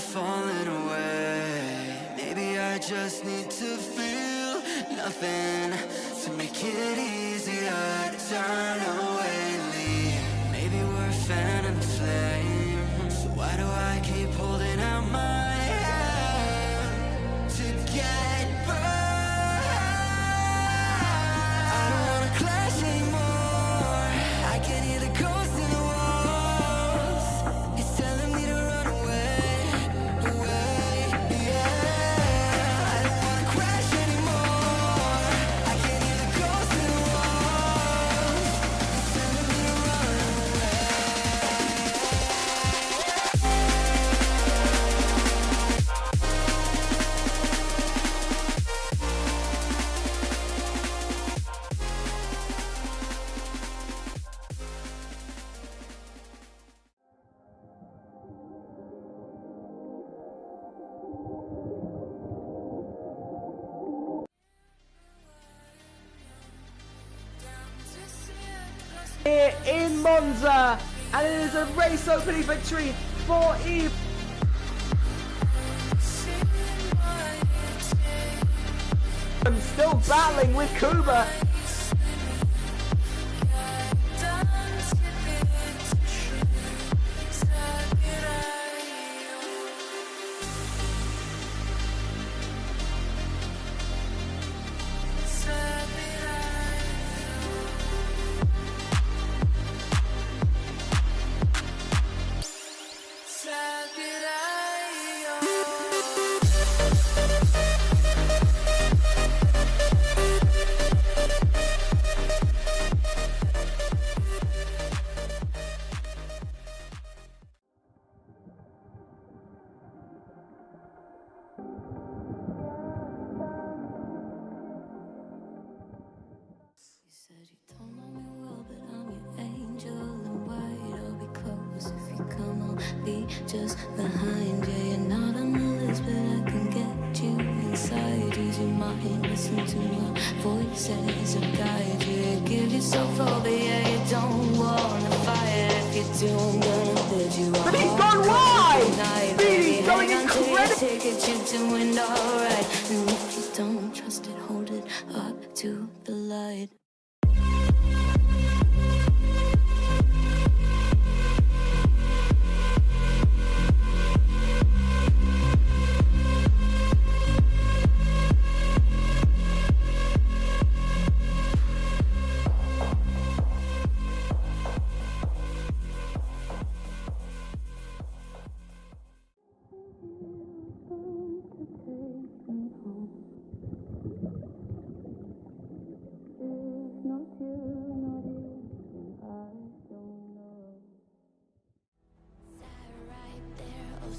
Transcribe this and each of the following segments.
falling away. Maybe I just need to feel nothing to make it easier to turn away and leave. Maybe we're a fan of the flame, so why do I keep holding out my hand to get burned? I don't wanna clash anymore. I can't hear the ghosts in the walls. It's telling me to run away, away, yeah. I don't wanna crash anymore. I can't hear the ghosts in the walls. It's telling me to run away. Here in Monza, and it is a race opening victory for Eve. I'm still battling with Kuba. Said you don't know me well, but I'm your angel in white. I'll be close if you come. I'll be just behind you. You're not on the list, but I can get you inside. Use your mind, listen to my voices and guide you. Give yourself over, yeah, you don't wanna fight. If you do, I'm gonna bid you But he's gone wide! He's going incredible! Ticket, you're doing alright. And if you don't trust it, hold it up to the light.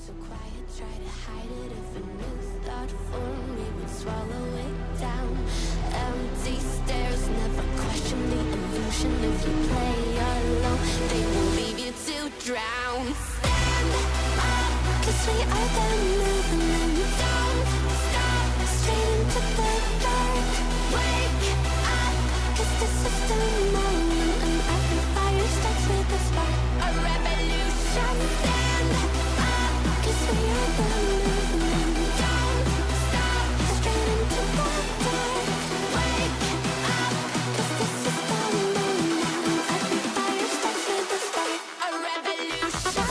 So quiet, try to hide it. If a new thought formed, we would swallow it down. Empty stares, never question the illusion. If you play alone, they will leave you to drown. Stand up, 'cause we are the movement. Don't stop, straight into the dark. Wake up, 'cause this is the moment. And every fire starts with a spark. A revolution. Stand up, 'cause we are the movement. Don't stop, straight into the dark. Wake up, 'cause this is the moment. Every fire starts with a spark. A revolution.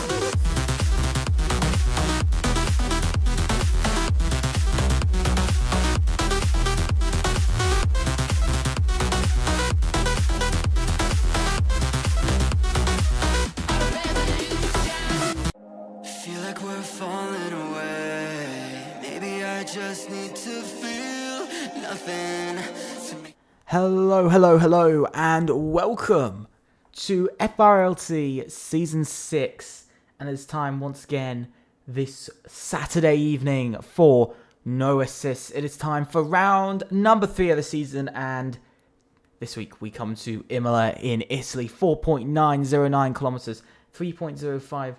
Feel like we're falling away. Maybe I just need to feel nothing to make. Hello, and welcome to FRLT Season 6. And it's time once again this Saturday evening for No Assists. It is time for round number 3 of the season, and this week we come to Imola in Italy. 4.909 kilometers, 3.050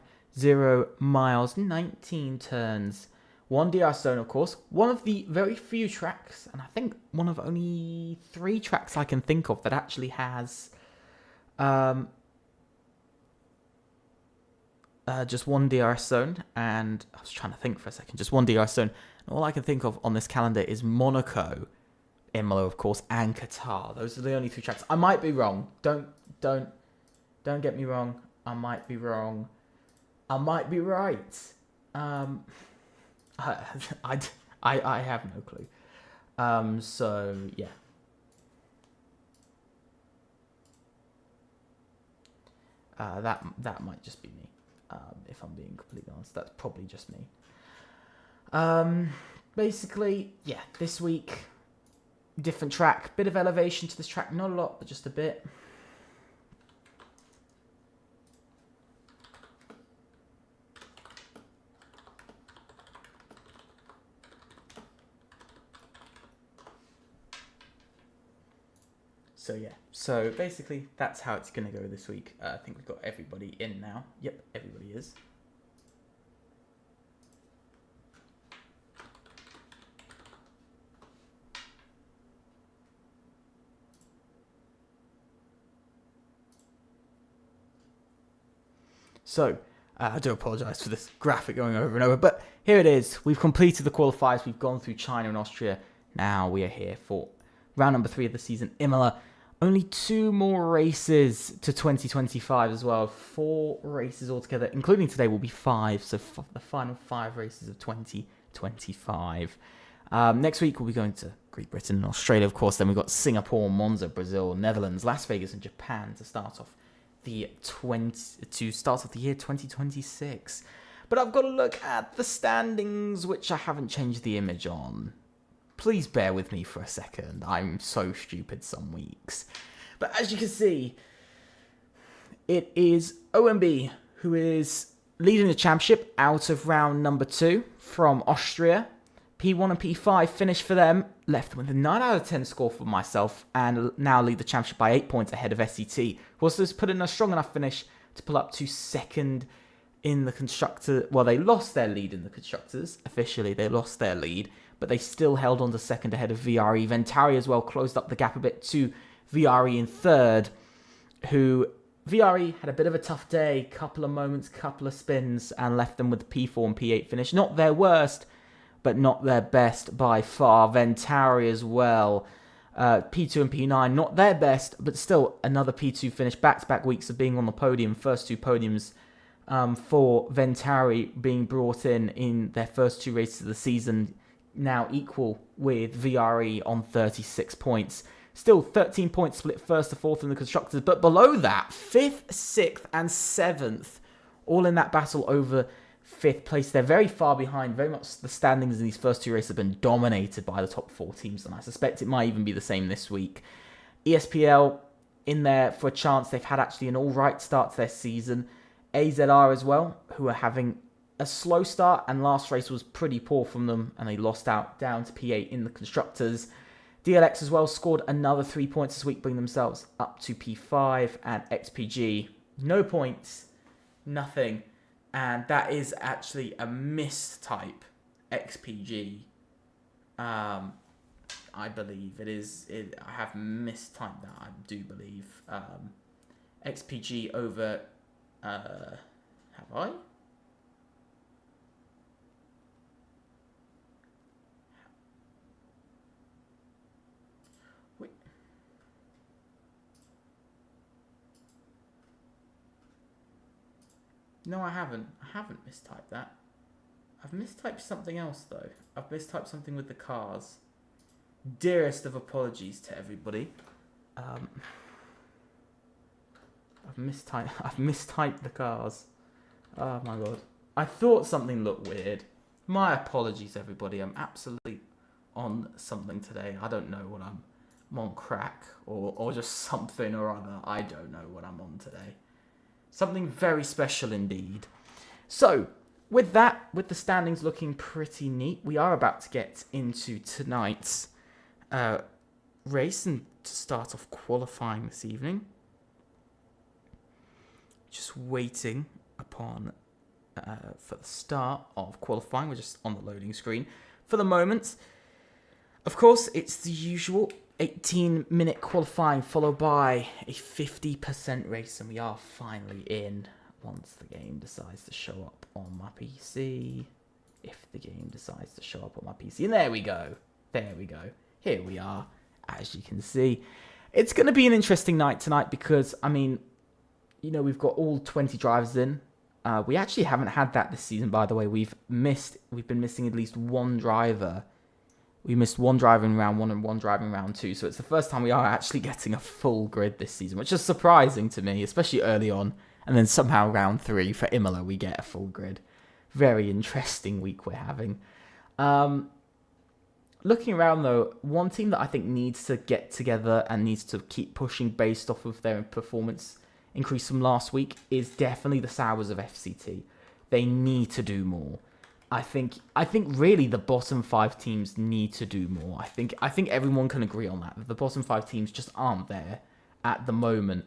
miles, 19 turns. One DR Stone, of course. One of the very few tracks, and I think one of only 3 tracks I can think of that actually has just one DRS zone, and I was trying to think for a second, just one DRS zone. And all I can think of on this calendar is Monaco, Imola, of course, and Qatar. Those are the only 3 tracks. I might be wrong. Don't get me wrong. I might be wrong. I might be right. I have no clue. So yeah. That might just be me. If I'm being completely honest, that's probably just me. Basically, yeah, this week, different track, bit of elevation to this track, not a lot, but just a bit. So yeah, so basically that's how it's going to go this week. I think we've got everybody in now. Yep, everybody is. So, I do apologise for this graphic going over and over, but here it is. We've completed the qualifiers. We've gone through China and Austria. Now we are here for round number 3 of the season, Imola. Only 2 more races to 2025 as well. 4 races altogether, including today, will be 5. So the final 5 races of 2025. Next week, we'll be going to Great Britain and Australia, of course. Then we've got Singapore, Monza, Brazil, Netherlands, Las Vegas, and Japan to start off the year 2026. But I've got to look at the standings, which I haven't changed the image on. Please bear with me for a second. I'm so stupid some weeks. But as you can see, it is OMB who is leading the championship out of round number 2 from Austria. P1 and P5 finished for them. Left with a 9 out of 10 score for myself. And now lead the championship by 8 points ahead of SET. Was this put in a strong enough finish to pull up to second in the constructor. Well, they lost their lead in the constructors. Officially, they lost their lead. But they still held on to second ahead of VRE. Ventari as well closed up the gap a bit to VRE in third, who VRE had a bit of a tough day, couple of moments, couple of spins, and left them with the P4 and P8 finish. Not their worst, but not their best by far. Ventari as well, P2 and P9, not their best, but still another P2 finish. Back-to-back weeks of being on the podium, first 2 podiums for Ventari being brought in their first 2 races of the season. Now equal with VRE on 36 points. Still 13 points split first to fourth in the constructors. But below that, 5th, 6th and 7th, all in that battle over 5th place. They're very far behind. Very much the standings in these first 2 races have been dominated by the top 4 teams. And I suspect it might even be the same this week. ESPL in there for a chance. They've had actually an alright start to their season. AZR as well, who are having a slow start, and last race was pretty poor from them, and they lost out down to P8 in the constructors. DLX as well scored another 3 points this week, bringing themselves up to P5, and XPG, no points, nothing, and that is actually a mistype, XPG. I believe it is. I have mistyped that, I do believe. XPG over, have I? No, I haven't. I haven't mistyped that. I've mistyped something else, though. I've mistyped something with the cars. Dearest of apologies to everybody. I've mistyped the cars. Oh, my God. I thought something looked weird. My apologies, everybody. I'm absolutely on something today. I don't know what I'm on crack or just something or other. I don't know what I'm on today. Something very special indeed. So, with that, with the standings looking pretty neat, we are about to get into tonight's race and to start off qualifying this evening. Just waiting upon for the start of qualifying. We're just on the loading screen for the moment. Of course, it's the usual 18-minute qualifying followed by a 50% race, and we are finally in. once the game decides to show up on my PC. If the game decides to show up on my PC. And there we go. There we go. Here we are. As you can see. It's going to be an interesting night tonight because, I mean, you know, we've got all 20 drivers in. We actually haven't had that this season, by the way. We've been missing at least one driver. We missed one driver in round 1 and one driver in round 2. So it's the first time we are actually getting a full grid this season, which is surprising to me, especially early on. And then somehow round 3 for Imola, we get a full grid. Very interesting week we're having. Looking around, though, one team that I think needs to get together and needs to keep pushing based off of their performance increase from last week is definitely the Sours of FCT. They need to do more. I think really the bottom 5 teams need to do more. I think everyone can agree on that. The bottom 5 teams just aren't there at the moment.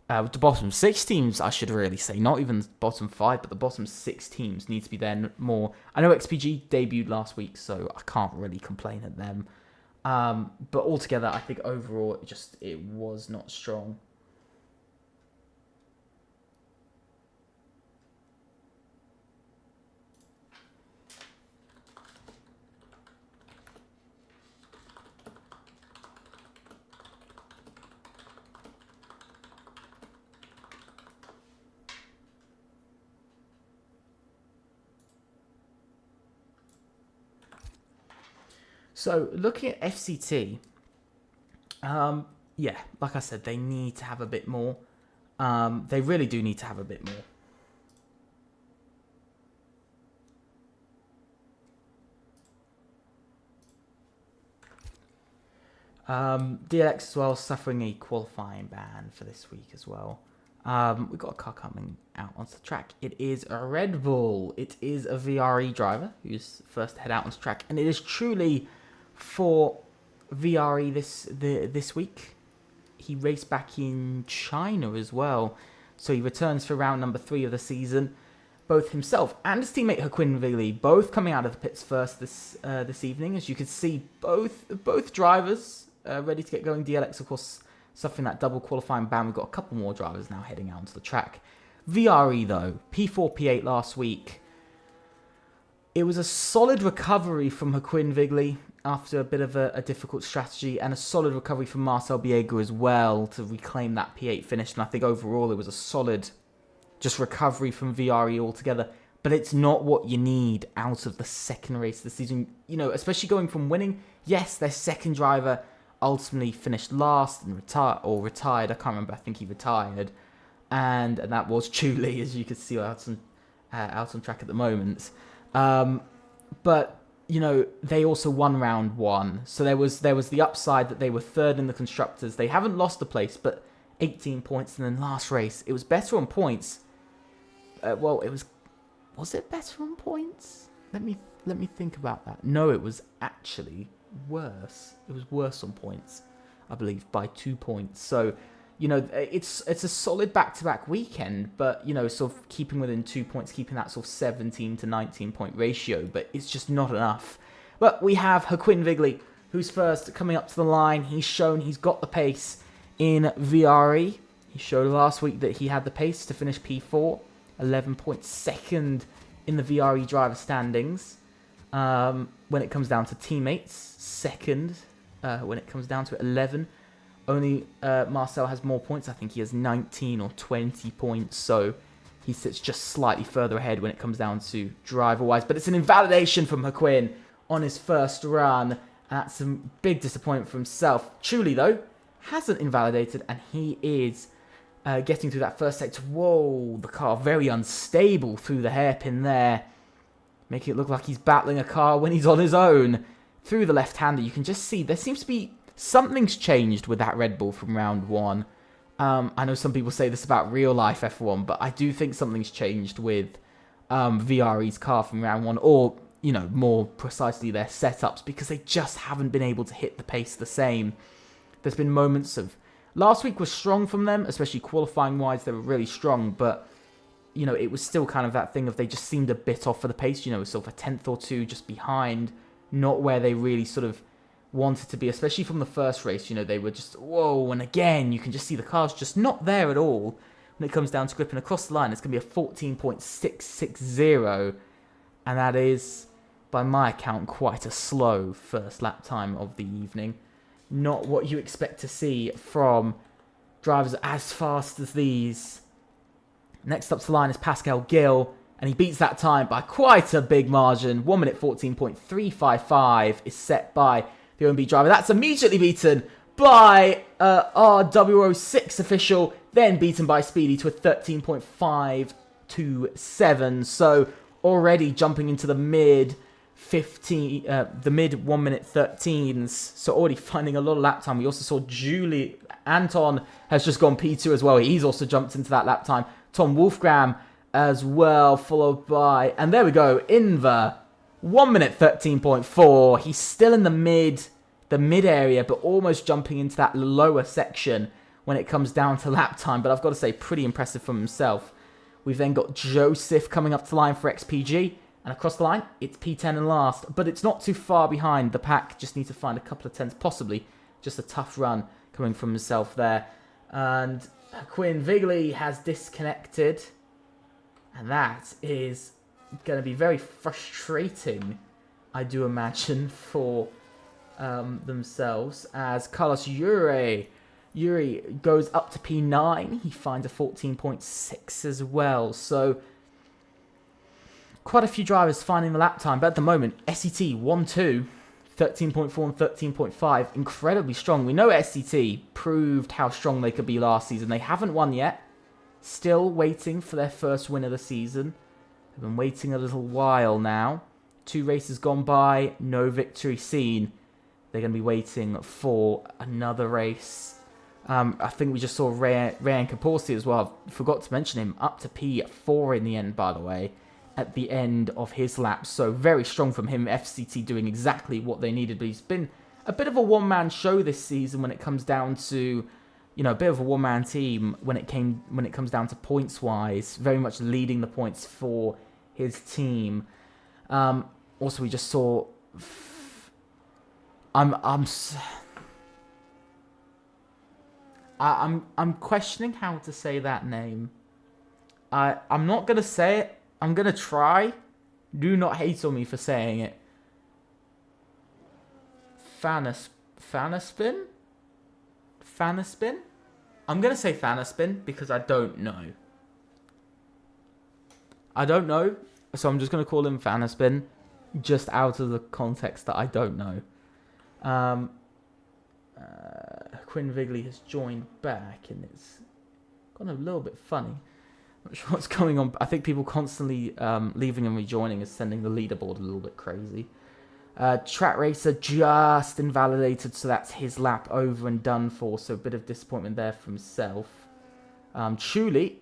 The bottom 6 teams, I should really say, not even the bottom 5, but the bottom 6 teams need to be there more. I know XPG debuted last week, so I can't really complain at them. But altogether, I think overall, it was not strong. So, looking at FCT, yeah, like I said, they need to have a bit more. They really do need to have a bit more. DLX as well, suffering a qualifying ban for this week as well. We've got a car coming out onto the track. It is a Red Bull. It is a VRE driver who's first to head out onto the track. And it is truly for VRE this week. He raced back in China as well. So he returns for round number 3 of the season. Both himself and his teammate Haquin Vigley both coming out of the pits first this evening. As you can see, both drivers ready to get going. DLX, of course, suffering that double qualifying ban. We've got a couple more drivers now heading out onto the track. VRE, though, P4, P8 last week. It was a solid recovery from Haquin Vigley after a bit of a difficult strategy, and a solid recovery from Marcel Biega as well to reclaim that P8 finish. And I think overall it was a solid just recovery from VRE altogether. But it's not what you need out of the second race of the season. You know, especially going from winning. Yes, their second driver ultimately finished last and retired. I can't remember. I think he retired. And that was Chuli, as you can see out on track at the moment. But you know, they also won round 1. So there was the upside that they were third in the constructors. They haven't lost a place, but 18 points. And then last race, it was better on points. Well, was it better on points? Let me think about that. No, it was actually worse. It was worse on points, I believe, by 2 points. So, you know, it's a solid back-to-back weekend, but, you know, sort of keeping within 2 points, keeping that sort of 17 to 19 point ratio, but it's just not enough. But we have Haquin Vigley, who's first coming up to the line. He's shown he's got the pace in VRE. He showed last week that he had the pace to finish P4, 11 points second in the VRE driver standings. When it comes down to teammates, second. When it comes down to it, 11. Only Marcel has more points. I think he has 19 or 20 points. So he sits just slightly further ahead when it comes down to driver-wise. But it's an invalidation from Haquin on his first run. That's a big disappointment for himself. Truly, though, hasn't invalidated. And he is getting through that first sector. Whoa, the car very unstable through the hairpin there. Making it look like he's battling a car when he's on his own. Through the left-hander, you can just see there seems to be something's changed with that Red Bull from round 1. I know some people say this about real-life F1, but I do think something's changed with VRE's car from round 1, or, you know, more precisely their setups, because they just haven't been able to hit the pace the same. There's been moments of... Last week was strong from them, especially qualifying-wise, they were really strong, but, you know, it was still kind of that thing of they just seemed a bit off for the pace, you know, sort of a tenth or two just behind, not where they really sort of wanted to be, especially from the first race. You know, they were just, whoa, and again, you can just see the car's just not there at all, when it comes down to gripping across the line, it's going to be a 14.660. And that is, by my account, quite a slow first lap time of the evening. Not what you expect to see from drivers as fast as these. Next up to the line is Pascal Gill, and he beats that time by quite a big margin. 1 minute 14.355 is set by the OMB driver. That's immediately beaten by RW06 official, then beaten by Speedy to a 13.527. So already jumping into the mid 1 minute 13s, so already finding a lot of lap time. We also saw Anton has just gone P2 as well. He's also jumped into that lap time. Tom Wolfgram as well, followed by, and there we go, in the 1 minute 13.4. He's still in the mid area, but almost jumping into that lower section when it comes down to lap time. But I've got to say, pretty impressive from himself. We've then got Joseph coming up to the line for XPG. And across the line, it's P10 and last. But it's not too far behind. The pack just need to find a couple of tenths, possibly. Just a tough run coming from himself there. And Quinn Vigley has disconnected. And that is going to be very frustrating, I do imagine, for themselves. As Carlos Yuri goes up to P9. He finds a 14.6 as well. So quite a few drivers finding the lap time. But at the moment, SET 1-2, 13.4 and 13.5. Incredibly strong. We know SET proved how strong they could be last season. They haven't won yet. Still waiting for their first win of the season. They've been waiting a little while now. 2 races gone by, no victory seen. They're going to be waiting for another race. I think we just saw Rayan Kaposi as well. I forgot to mention him. Up to P4 in the end, by the way, at the end of his lap. So very strong from him. FCT doing exactly what they needed. But he's been a bit of a one-man show this season when it comes down to, you know, a bit of a one-man team when it comes down to points-wise. Very much leading the points for his team. Also, we just saw. I'm questioning how to say that name. I'm not gonna say it. I'm gonna try. Do not hate on me for saying it. Fanaspin? I'm gonna say Fanaspin because I don't know. So I'm just gonna call him Fanaspin, just out of the context that I don't know. Quinn Vigley has joined back, and it's gone a little bit funny. Not sure what's going on. I think people constantly leaving and rejoining is sending the leaderboard a little bit crazy. Track Racer just invalidated, so that's his lap over and done for. So a bit of disappointment there for himself. Chuli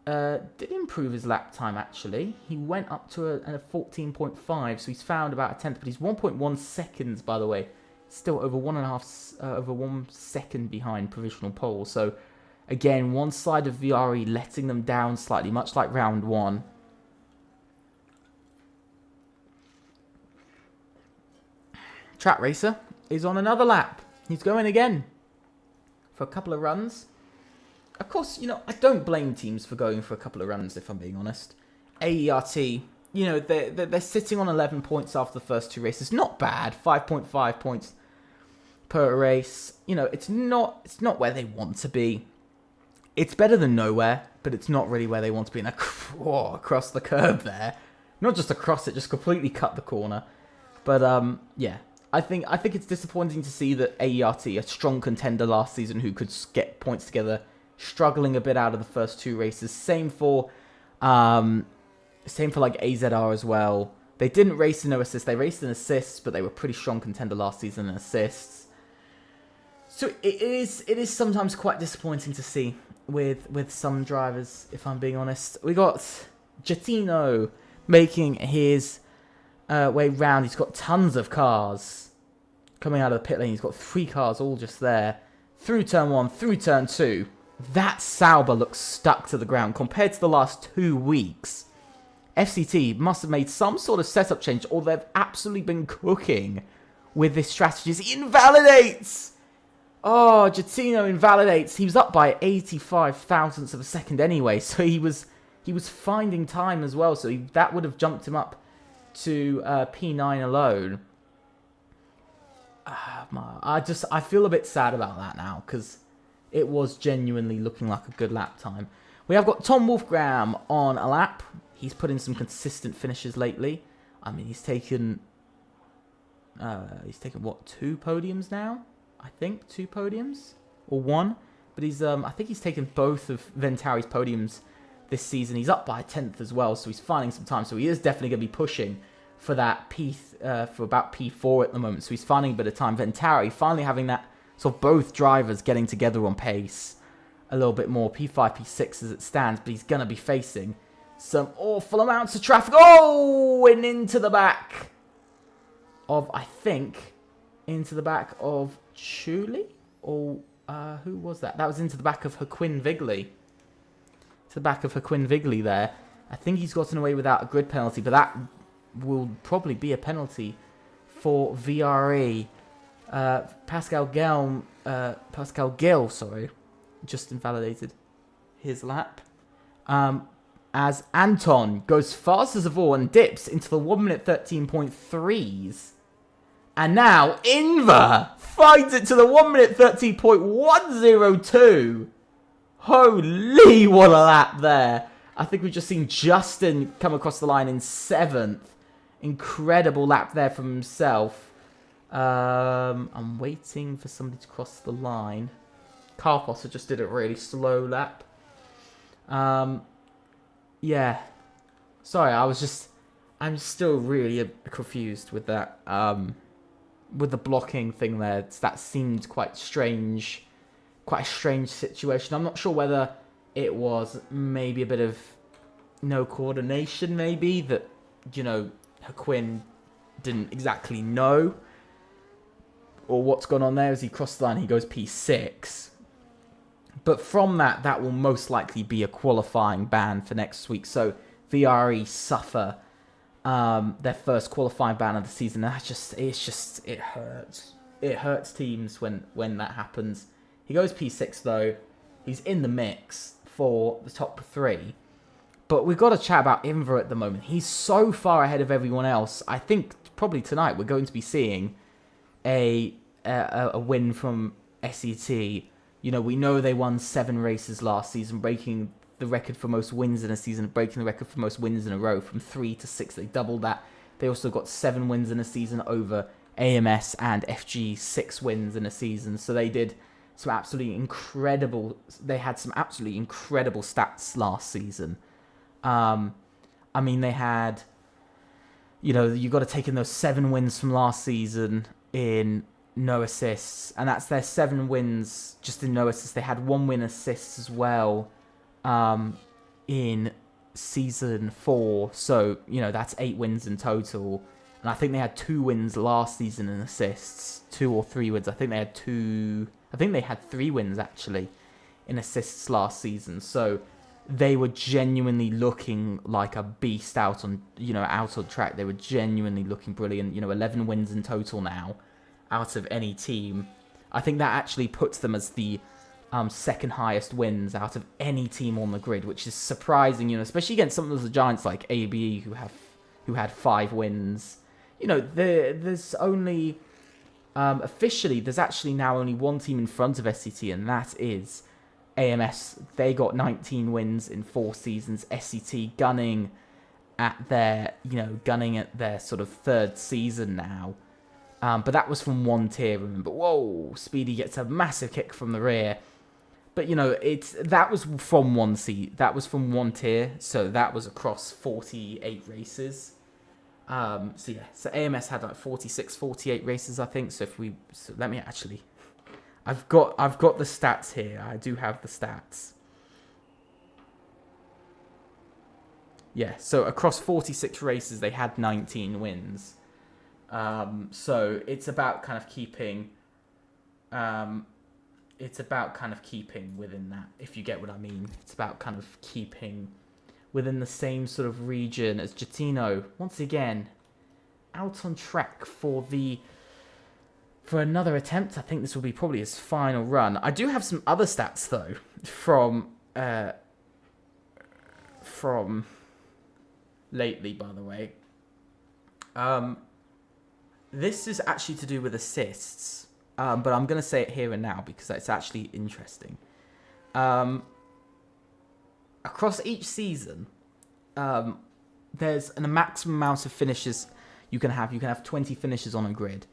did improve his lap time, actually. He went up to a 14.5, so he's found about a tenth, but he's 1.1 seconds, by the way. Still over 1 second behind provisional pole. So again, one side of VRE letting them down slightly, much like round one. Track Racer is on another lap. He's going again for a couple of runs. Of course, you know, I don't blame teams for going for a couple of runs, if I'm being honest. AERT, you know, they're sitting on 11 points after the first 2 races. Not bad. 5.5 points per race. You know, it's not where they want to be. It's better than nowhere, but it's not really where they want to be. And across the curb there. Not just across it, just completely cut the corner. But yeah, I think it's disappointing to see that AERT, a strong contender last season who could get points together, struggling a bit out of the first 2 races. Same for like AZR as well. They didn't race in no assists. They raced in assists, but they were pretty strong contender last season in assists. So it is sometimes quite disappointing to see with some drivers, if I'm being honest. We got Jettino making his way round. He's got tons of cars coming out of the pit lane. He's got 3 cars all just there. Through turn 1, through turn 2. That Sauber looks stuck to the ground compared to the last 2 weeks. FCT must have made some sort of setup change, or they've absolutely been cooking with this strategy. He invalidates Oh, Giottino invalidates. He was up by 85 thousandths of a second anyway, so he was finding time as well. So that would have jumped him up to P9 alone. I feel a bit sad about that now because it was genuinely looking like a good lap time. We have got Tom Wolfgram on a lap. He's put in some consistent finishes lately. I mean, he's taken what, 2 podiums now? I think 2 podiums or 1. But I think he's taken both of Ventari's podiums this season. He's up by a 10th as well, so he's finding some time. So he is definitely going to be pushing for that for about P4 at the moment. So he's finding a bit of time. Ventari finally having that sort of both drivers getting together on pace a little bit more. P5, P6 as it stands, but he's going to be facing some awful amounts of traffic. Oh, and into the back of, I think, into the back of Chuli? Or who was that? That was into the back of Joaquin Vigley. To the back of Joaquin Vigley there. I think he's gotten away without a grid penalty, but that will probably be a penalty for VRE. Pascal Gill, sorry, just invalidated his lap. As Anton goes fast as of all and dips into the 1 minute 13.3s. And now Inver finds it to the 1 minute 13.102. Holy, what a lap there. I think we've just seen Justin come across the line in 7th. Incredible lap there from himself. I'm waiting for somebody to cross the line. Carpos just did a really slow lap. Yeah. Sorry, I'm still really confused with that. With the blocking thing there. That seemed quite strange. Quite a strange situation. I'm not sure whether it was maybe a bit of no coordination, maybe, that, you know, Joaquin didn't exactly know, or what's gone on there. As he crossed the line, he goes P6. But from that will most likely be a qualifying ban for next week. So VRE suffer their first qualifying ban of the season. It hurts. It hurts teams when that happens. He goes P6 though. He's in the mix for the top 3. But we've got to chat about Inver at the moment. He's so far ahead of everyone else. I think probably tonight we're going to be seeing a win from SET. You know, we know they won 7 races last season, breaking the record for most wins in a season, breaking the record for most wins in a row from 3 to 6. They doubled that. They also got 7 wins in a season over AMS and FG, 6 wins in a season. So they did some absolutely incredible. They had some absolutely incredible stats last season. I mean, they had, you know, you got to take in those 7 wins from last season in no assists, and that's their 7 wins just in no assists. They had 1 win assists as well in season 4, so, you know, that's 8 wins in total. And I think they had 2 wins last season in assists, 2 or 3 wins. I think they had 3 wins actually in assists last season. So they were genuinely looking like a beast out on track. They were genuinely looking brilliant. You know, 11 wins in total now out of any team. I think that actually puts them as the second highest wins out of any team on the grid, which is surprising, you know, especially against some of the giants like ABE who had 5 wins. You know, there's only officially there's actually now only 1 team in front of SCT, and that is AMS. They got 19 wins in 4 seasons. SCT gunning at their sort of 3rd season now. But that was from 1 tier, remember. Whoa, Speedy gets a massive kick from the rear. But, you know, that was from 1 seat. That was from 1 tier, so that was across 48 races. So AMS had like 46, 48 races, I think. Let me actually, I've got the stats here. I do have the stats. Yeah, so across 46 races, they had 19 wins. So it's about kind of keeping, within that, if you get what I mean. It's about kind of keeping within the same sort of region as Giottino. Once again, out on track for the for another attempt. I think this will be probably his final run. I do have some other stats though from lately, by the way. This is actually to do with assists, but I'm going to say it here and now because it's actually interesting. Across each season, there's a maximum amount of finishes you can have. You can have 20 finishes on a grid.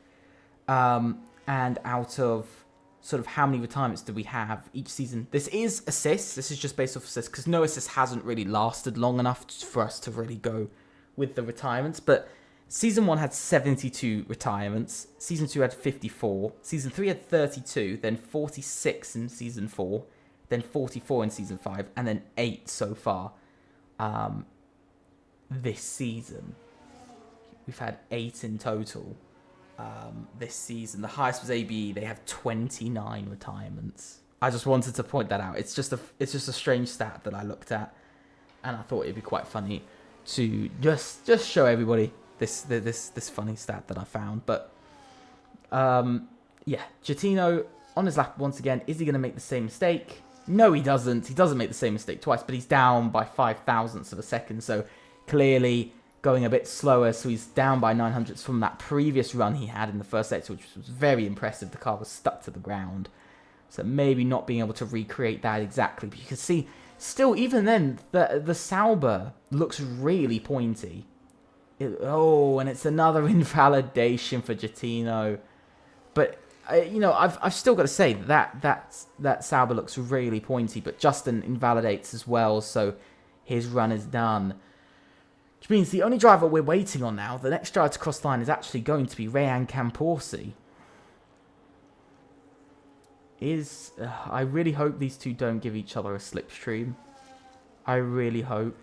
And out of sort of how many retirements do we have each season? This is assists. This is just based off assists because no assist hasn't really lasted long enough for us to really go with the retirements. But Season 1 had 72 retirements. Season 2 had 54. Season 3 had 32. Then 46 in Season 4. Then 44 in Season 5. And then 8 so far this season. We've had 8 in total this season. The highest was ABE. They have 29 retirements. I just wanted to point that out. It's just a strange stat that I looked at. And I thought it'd be quite funny to just show everybody this funny stat that I found. But yeah, Giottino on his lap once again. Is he going to make the same mistake? No, he doesn't. He doesn't make the same mistake twice, but he's down by 0.005 of a second. So clearly going a bit slower. So he's down by 900ths from that previous run he had in the first sector, which was very impressive. The car was stuck to the ground. So maybe not being able to recreate that exactly. But you can see, still, even then, the Sauber looks really pointy. And it's another invalidation for Giottino. But, you know, I've still got to say that Sauber looks really pointy. But Justin invalidates as well, so his run is done. Which means the only driver we're waiting on now, the next driver to cross the line, is actually going to be Ryan Camporsi. I really hope these two don't give each other a slipstream. I really hope.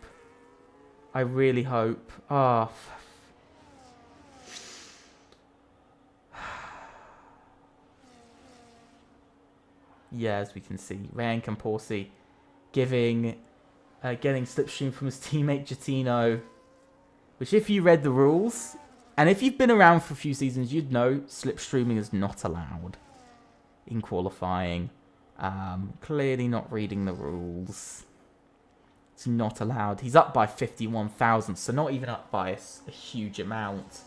Oh. Yeah, as we can see, Ryan Camporsi getting slipstream from his teammate Giottino. Which, if you read the rules, and if you've been around for a few seasons, you'd know slipstreaming is not allowed in qualifying. Clearly not reading the rules. It's not allowed. He's up by 51,000, so not even up by a huge amount.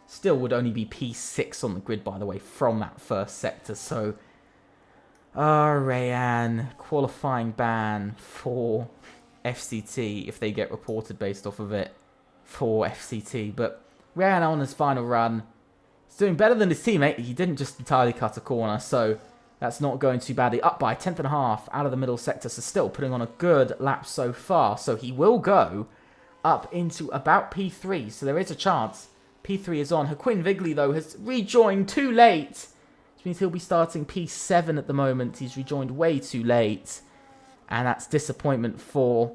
Still would only be P6 on the grid, by the way, from that first sector. So, Rayan, qualifying ban for FCT if they get reported based off of it for FCT. But Rayan on his final run. He's doing better than his teammate. He didn't just entirely cut a corner, so that's not going too badly. Up by 1/10.5 out of the middle sector, so still putting on a good lap so far. So he will go up into about P3, so there is a chance P3 is on. Joaquin Vigley, though, has rejoined too late, which means he'll be starting P7 at the moment. He's rejoined way too late, and that's disappointment for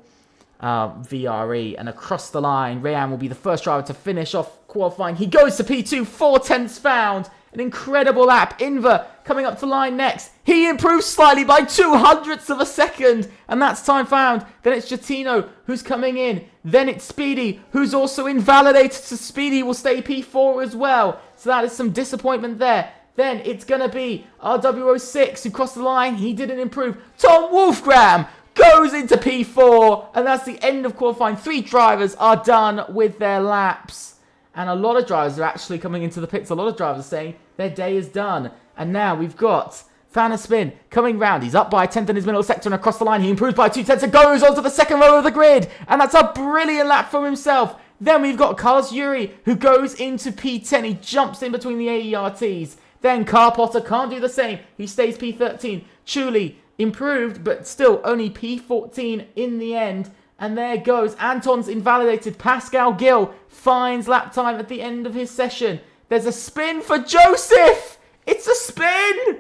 VRE. And across the line, Rayan will be the first driver to finish off qualifying. He goes to P2, 4/10 found. An incredible lap. Inver coming up to line next. He improves slightly by 0.02 of a second. And that's time found. Then it's Giottino who's coming in. Then it's Speedy who's also invalidated. So Speedy will stay P4 as well. So that is some disappointment there. Then it's going to be RWO6 who crossed the line. He didn't improve. Tom Wolfgram goes into P4. And that's the end of qualifying. 3 drivers are done with their laps. And a lot of drivers are actually coming into the pits. A lot of drivers are saying their day is done. And now we've got Fanner Spin coming round. He's up by 1/10 in his middle sector and across the line. He improves by 2/10 and goes onto the second row of the grid. And that's a brilliant lap from himself. Then we've got Carlos Yuri who goes into P10. He jumps in between the AERTs. Then Carl Potter can't do the same. He stays P13. Chuli improved, but still only P14 in the end. And there goes. Anton's invalidated. Pascal Gill finds lap time at the end of his session. There's a spin for Joseph. It's a spin.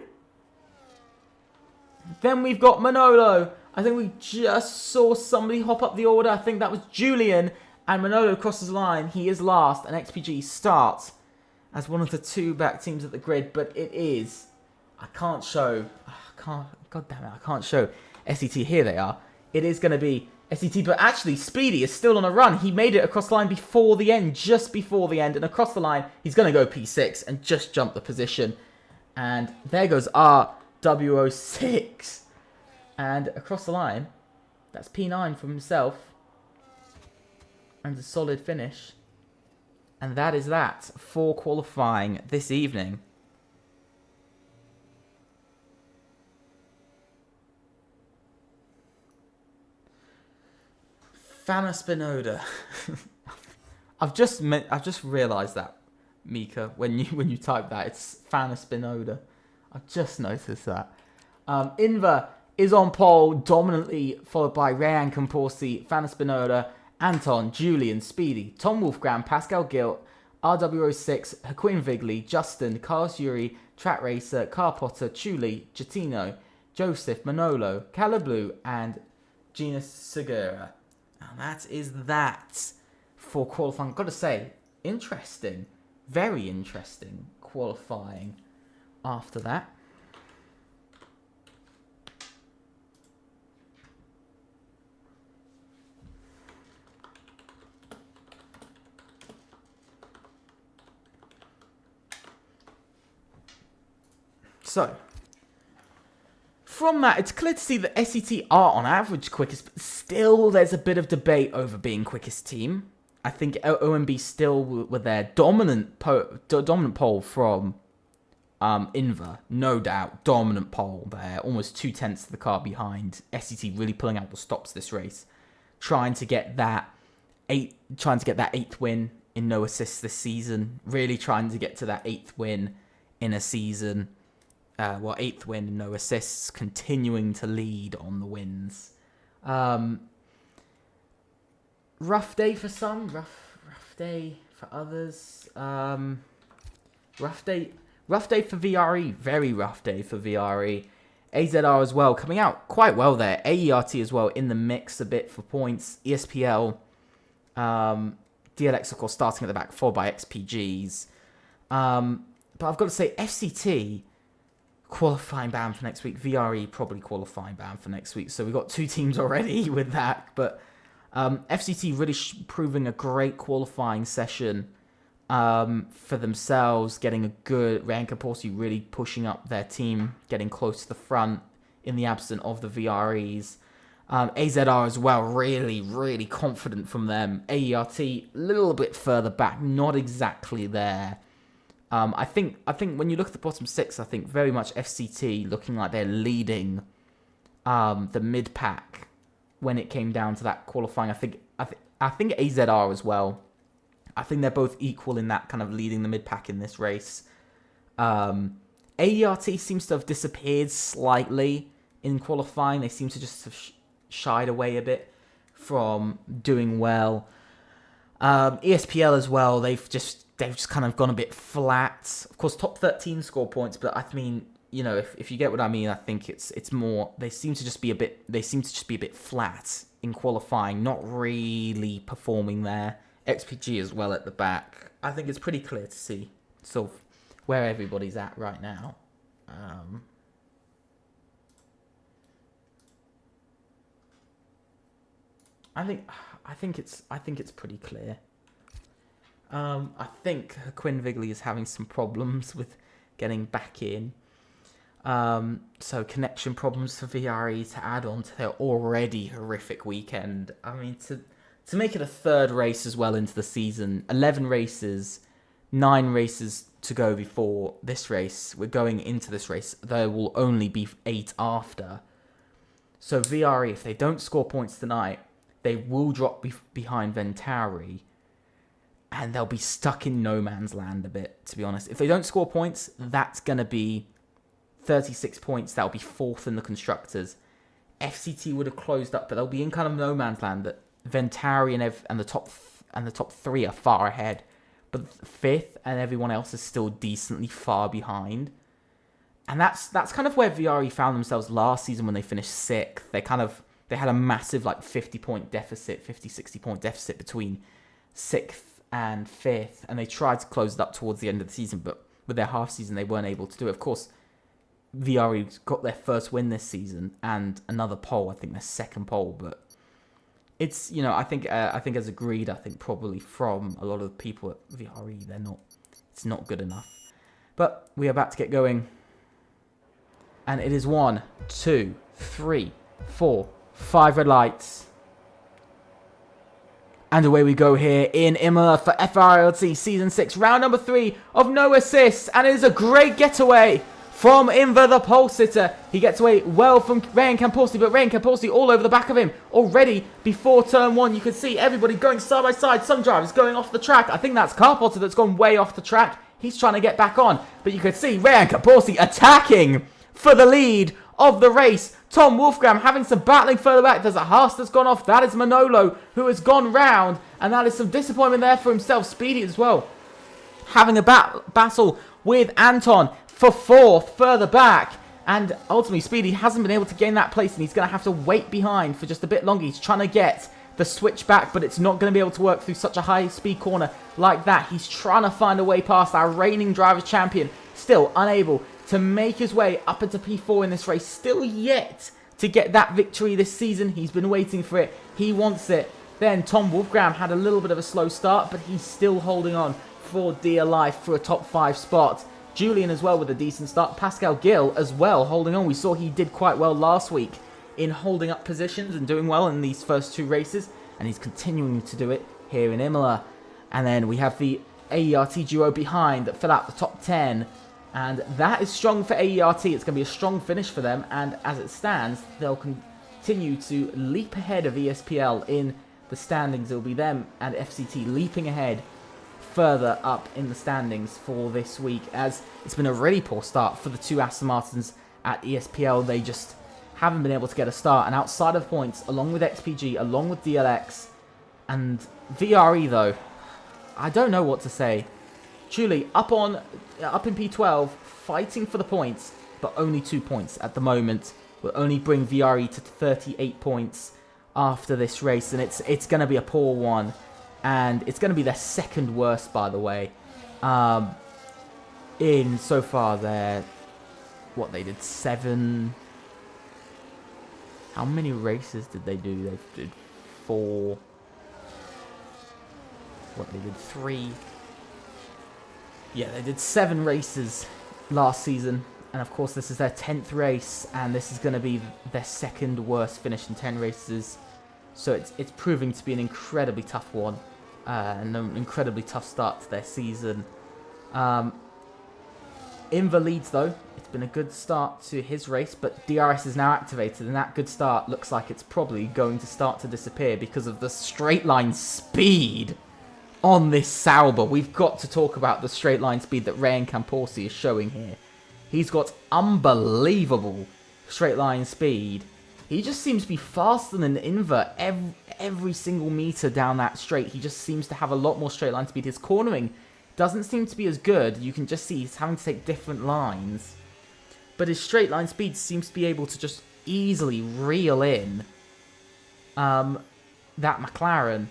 Then we've got Manolo. I think we just saw somebody hop up the order. I think that was Julian. And Manolo crosses the line. He is last. And XPG starts as one of the 2 back teams at the grid. But it is. I can't show. God damn it. I can't show SET. Here they are. It is going to be SET, but actually Speedy is still on a run. He made it across the line before the end, just before the end, and across the line, he's going to go P6 and just jump the position. And there goes our W06. And across the line, that's P9 from himself. And a solid finish. And that is that for qualifying this evening. Fana Spinoda. I've just realised that, Mika, when you type that, it's Fana Spinoda. I've just noticed that. Inver is on pole dominantly, followed by Rayan Camporsi, Fana Spinoda, Anton, Julian, Speedy, Tom Wolfgram, Pascal Gilt, RW06, Haquin Vigley, Justin, Carlos Yuri, Track Racer, Car Potter, Chuli, Chatino, Joseph, Manolo, Calablu, and Gina Segura. And that is that for qualifying. I've got to say, interesting. Very interesting qualifying after that. So, from that, it's clear to see that SET are on average quickest, but still there's a bit of debate over being quickest team. I think OMB still were their dominant pole from Inver, no doubt, dominant pole there, almost 2/10 of the car behind. SET really pulling out the stops this race, trying to get that eighth win in no assists this season, really trying to get to that 8th win in a season. 8th win and no assists, continuing to lead on the wins. Rough day for some, rough day for others. Rough day for VRE, very rough day for VRE. AZR as well, coming out quite well there. AERT as well in the mix a bit for points. ESPL, DLX of course starting at the back, followed by XPGs. But I've got to say FCT qualifying ban for next week. VRE probably qualifying ban for next week. So we've got 2 teams already with that. But FCT really proving a great qualifying session for themselves. Getting a good Rayan Camporsi really pushing up their team. Getting close to the front in the absence of the VREs. AZR as well. Really, really confident from them. AERT a little bit further back. Not exactly there. I think when you look at the bottom 6, I think very much FCT looking like they're leading the mid pack when it came down to that qualifying. I think AZR as well. I think they're both equal in that kind of leading the mid pack in this race. AERT seems to have disappeared slightly in qualifying. They seem to just have shied away a bit from doing well. ESPL as well. They've just kind of gone a bit flat. Of course, top 13 score points, but I mean, you know, if you get what I mean, I think it's more they seem to just be a bit flat in qualifying, not really performing there. XPG as well at the back. I think it's pretty clear to see sort of where everybody's at right now. I think it's pretty clear. I think Quinn Vigley is having some problems with getting back in. So connection problems for VRE to add on to their already horrific weekend. I mean, to make it a 3rd race as well into the season, 11 races, 9 races to go before this race. We're going into this race. There will only be 8 after. So VRE, if they don't score points tonight, they will drop behind Venturi. And they'll be stuck in no man's land a bit, to be honest. If they don't score points, that's going to be 36 points. That'll be 4th in the Constructors. FCT would have closed up, but they'll be in kind of no man's land. That Venturi and the top 3 are far ahead. But 5th and everyone else is still decently far behind. And that's kind of where VRE found themselves last season when they finished 6th. They had a massive 50-point deficit, 60-point deficit between 6th and 5th, and they tried to close it up towards the end of the season, but with their half season they weren't able to do it. Of course, VRE got their first win this season and another pole, I think their 2nd pole, but it's, you know, I think as agreed, I think probably from a lot of the people at VRE, it's not good enough. But we're about to get going And it is 1, 2, 3, 4, 5 red lights. And away we go here in Imola for FRLT Season 6, round number 3 of no assists. And it is a great getaway from Inver, the pole sitter. He gets away well from Ryan Camporsi, but Ryan Camporsi all over the back of him. Already before turn 1, you can see everybody going side by side. Some drivers going off the track. I think that's Carpotter that's gone way off the track. He's trying to get back on. But you can see Ryan Camporsi attacking for the lead of the race. Tom Wolfgram having some battling further back. There's a Haas that's gone off. That is Manolo who has gone round. And that is some disappointment there for himself. Speedy as well. Having a battle with Anton for 4th further back. And ultimately Speedy hasn't been able to gain that place. And he's going to have to wait behind for just a bit longer. He's trying to get the switch back. But it's not going to be able to work through such a high speed corner like that. He's trying to find a way past our reigning Drivers' Champion. Still unable to make his way up into P4 in this race. Still yet to get that victory this season. He's been waiting for it. He wants it. Then Tom Wolfgram had a little bit of a slow start, but he's still holding on for dear life for a top 5 spot. Julian as well with a decent start. Pascal Gill as well holding on. We saw he did quite well last week in holding up positions and doing well in these first 2 races. And he's continuing to do it here in Imola. And then we have the AERT duo behind that fill out the top 10. And that is strong for AERT. It's going to be a strong finish for them. And as it stands, they'll continue to leap ahead of ESPL in the standings. It'll be them and FCT leaping ahead further up in the standings for this week. As it's been a really poor start for the 2 Aston Martins at ESPL. They just haven't been able to get a start. And outside of points, along with XPG, along with DLX and VRE though, I don't know what to say. Truly, up in P12, fighting for the points, but only 2 points at the moment. Will only bring VRE to 38 points after this race, and it's going to be a poor one, and it's going to be their 2nd worst, by the way. In so far, they did 7. How many races did they do? They did 4. They did 3. Yeah, they did 7 races last season. And of course, this is their 10th race. And this is going to be their 2nd worst finish in 10 races. So it's proving to be an incredibly tough one. And an incredibly tough start to their season. Inver leads, though. It's been a good start to his race. But DRS is now activated. And that good start looks like it's probably going to start to disappear because of the straight line speed on this Sauber. We've got to talk about the straight line speed that Ryan Camporsi is showing here. He's got unbelievable straight line speed. He just seems to be faster than Inver every single meter down that straight. He just seems to have a lot more straight line speed. His cornering doesn't seem to be as good. You can just see he's having to take different lines. But his straight line speed seems to be able to just easily reel in that McLaren.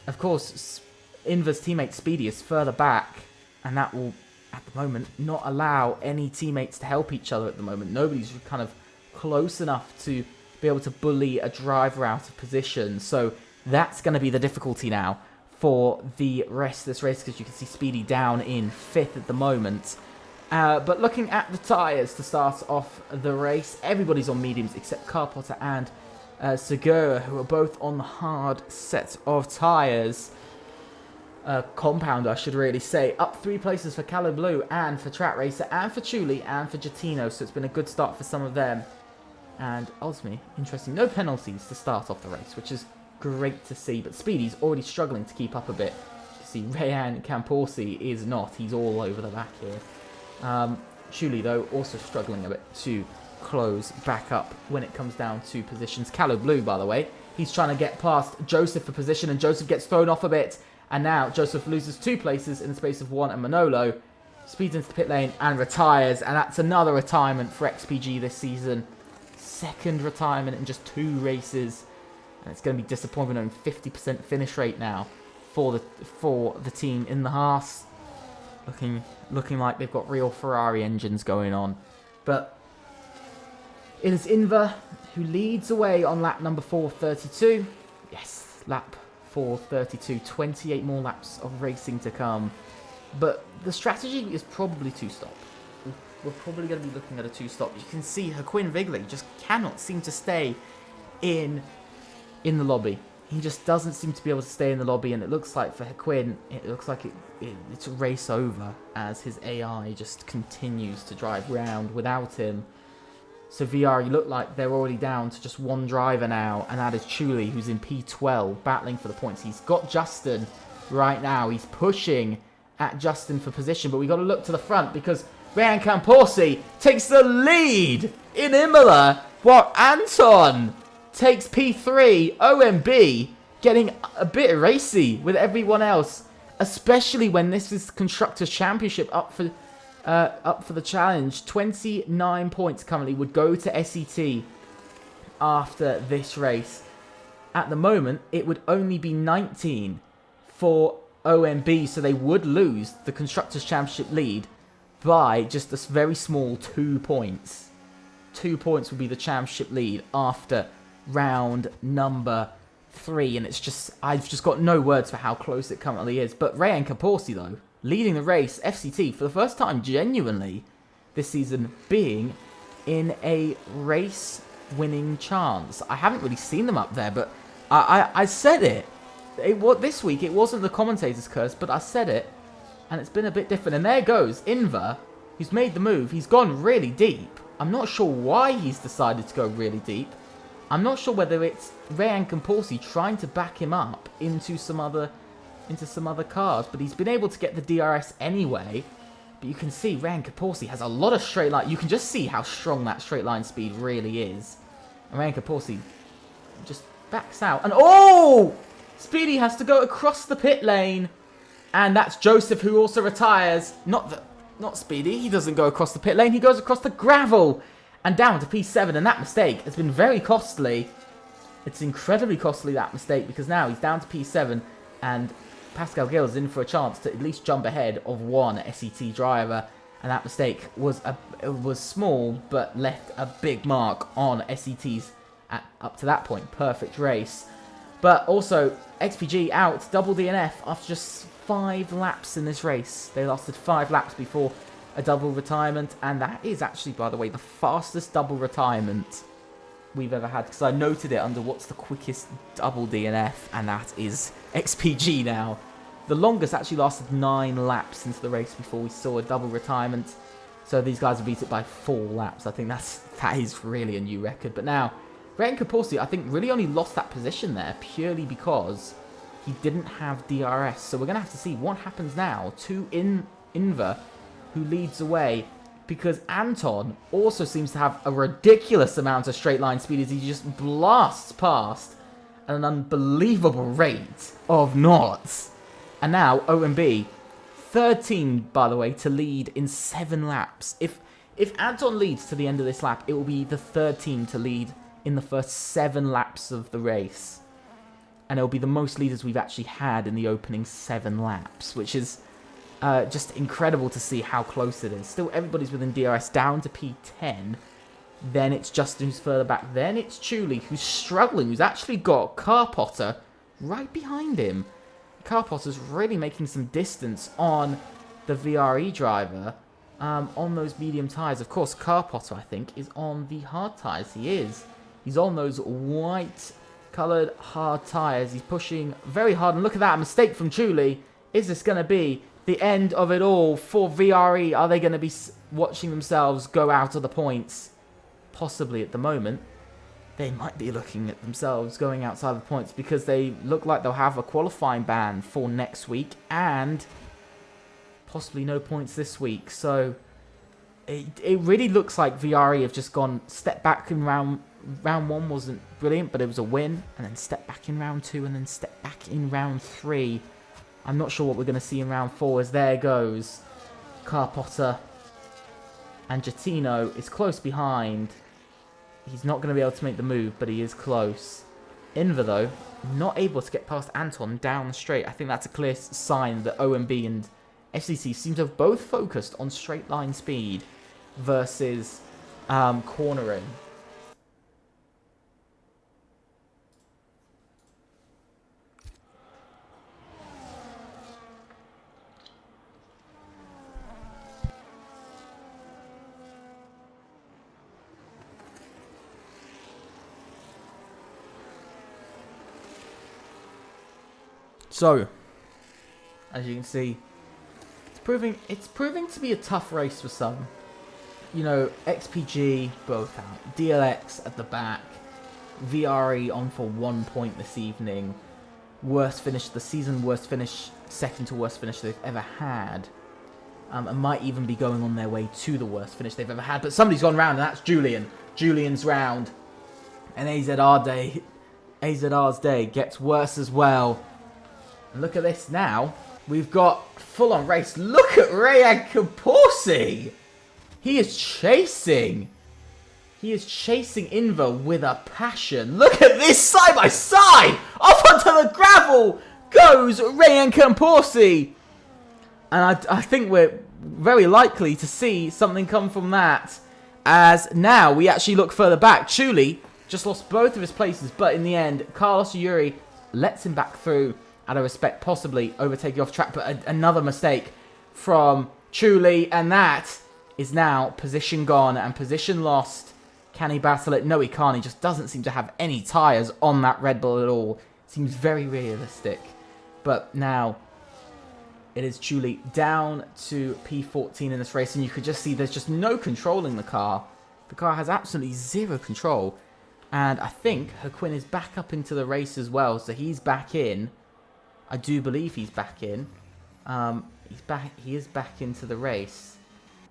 Of course, Inver's teammate Speedy is further back, and that will, at the moment, not allow any teammates to help each other at the moment. Nobody's kind of close enough to be able to bully a driver out of position. So that's going to be the difficulty now for the rest of this race, because you can see Speedy down in 5th at the moment. But looking at the tyres to start off the race, everybody's on mediums except Carpotter and Segura, who are both on the hard set of tyres. Compound, I should really say. Up 3 places for Callo Blue and for Track Racer and for Chuli and for Gittino, so it's been a good start for some of them. And ultimately, interesting, no penalties to start off the race, which is great to see. But Speedy's already struggling to keep up a bit. You see, Ryan Camporsi is not. He's all over the back here. Chuli, though, also struggling a bit to close back up when it comes down to positions. Callo Blue, by the way, he's trying to get past Joseph for position, and Joseph gets thrown off a bit. And now Joseph loses 2 places in the space of 1, and Manolo speeds into the pit lane and retires. And that's another retirement for XPG this season. 2nd retirement in just 2 races. And it's going to be disappointing on 50% finish rate now for the team in the Haas. Looking like they've got real Ferrari engines going on. But it is Inver who leads away on lap number 432. Yes, lap 432, 28 more laps of racing to come. But the strategy is probably to stop. we're probably going to be looking at a 2-stop. You can see Haquin Vigley just cannot seem to stay in the lobby. He just doesn't seem to be able to stay in the lobby, and it looks like for Haquin, it looks like it's a race over as his AI just continues to drive round without him. So VR, you look like they're already down to just one driver now, and that is Chuli, who's in P12, battling for the points. He's got Justin right now. He's pushing at Justin for position, but we got to look to the front because Ryan Camporsi takes the lead in Imola, while Anton takes P3. OMB getting a bit racy with everyone else, especially when this is Constructors' Championship up for the challenge. 29 points currently would go to SET after this race. At the moment, it would only be 19 for OMB, so they would lose the Constructors' Championship lead by just a very small 2 points. 2 points would be the championship lead after round number 3, and I've just got no words for how close it currently is. But Ryan Camporsi, though, leading the race, FCT, for the first time genuinely this season, being in a race-winning chance. I haven't really seen them up there, but I said it. This week, it wasn't the commentator's curse, but I said it, and it's been a bit different. And there goes Inver, who's made the move. He's gone really deep. I'm not sure why he's decided to go really deep. I'm not sure whether it's Ryan Camporsi trying to back him up into some other cars, but he's been able to get the DRS anyway. But you can see Ryan Camporsi has a lot of straight line. You can just see how strong that straight line speed really is. And Ryan Camporsi just backs out. And oh! Speedy has to go across the pit lane. And that's Joseph, who also retires. Not Speedy. He doesn't go across the pit lane. He goes across the gravel and down to P7. And that mistake has been very costly. It's incredibly costly, that mistake, because now he's down to P7. And Pascal Gill is in for a chance to at least jump ahead of one SET driver. And that mistake was small, but left a big mark on SET's up to that point. Perfect race. But also, XPG out, double DNF after just 5 laps in this race. They lasted 5 laps before a double retirement. And that is actually, by the way, the fastest double retirement we've ever had. Because I noted it under what's the quickest double DNF. And that is XPG now. The longest actually lasted 9 laps into the race before we saw a double retirement. So these guys have beat it by 4 laps. I think that is really a new record. But now, Ryan Camporsi, I think, really only lost that position there purely because he didn't have DRS. So we're going to have to see what happens now to Inver, who leads away, because Anton also seems to have a ridiculous amount of straight line speed as he just blasts past at an unbelievable rate of knots. And now OMB, 13, by the way, to lead in 7 laps. If Anton leads to the end of this lap, it will be the third team to lead in the first 7 laps of the race. And it will be the most leaders we've actually had in the opening 7 laps, which is just incredible to see how close it is. Still, everybody's within DRS down to P10. Then it's Justin who's further back. Then it's Chuli who's struggling, who's actually got Carpotter right behind him. Carpotter's really making some distance on the VRE driver on those medium tyres. Of course, Carpotter, I think, is on the hard tyres. He is. He's on those white-coloured hard tyres. He's pushing very hard. And look at that, a mistake from Chuli. Is this going to be the end of it all for VRE? Are they going to be watching themselves go out of the points? Possibly at the moment. They might be looking at themselves going outside the points because they look like they'll have a qualifying ban for next week and possibly no points this week. So it really looks like VRE have just gone step back in round 1 wasn't brilliant, but it was a win, and then step back in round 2 and then step back in round 3. I'm not sure what we're going to see in round 4 as there goes Carpotter, and Jatino is close behind. He's not going to be able to make the move, but he is close. Inver, though, not able to get past Anton down the straight. I think that's a clear sign that OMB and FCC seem to have both focused on straight line speed versus cornering. So, as you can see, it's proving to be a tough race for some. You know, XPG both out, DLX at the back, VRE on for 1 point this evening. Worst finish of the season, worst finish, second to worst finish they've ever had. And might even be going on their way to the worst finish they've ever had. But somebody's gone round, and that's Julian. Julian's round. And AZR's day gets worse as well. And look at this now. We've got full-on race. Look at Rayan Kaporsi. He is chasing. He is chasing Inver with a passion. Look at this side by side. Off onto the gravel goes Rayan Kaporsi. And I think we're very likely to see something come from that. As now we actually look further back. Chuli just lost both of his places. But in the end, Carlos Yuri lets him back through out of respect, possibly overtaking off track. But another mistake from Chuli. And that is now position gone and position lost. Can he battle it? No, he can't. He just doesn't seem to have any tyres on that Red Bull at all. Seems very realistic. But now it is Chuli down to P14 in this race. And you could just see there's just no controlling the car. The car has absolutely zero control. And I think Haquin is back up into the race as well. So he's back in. I do believe he's back in. He is back into the race.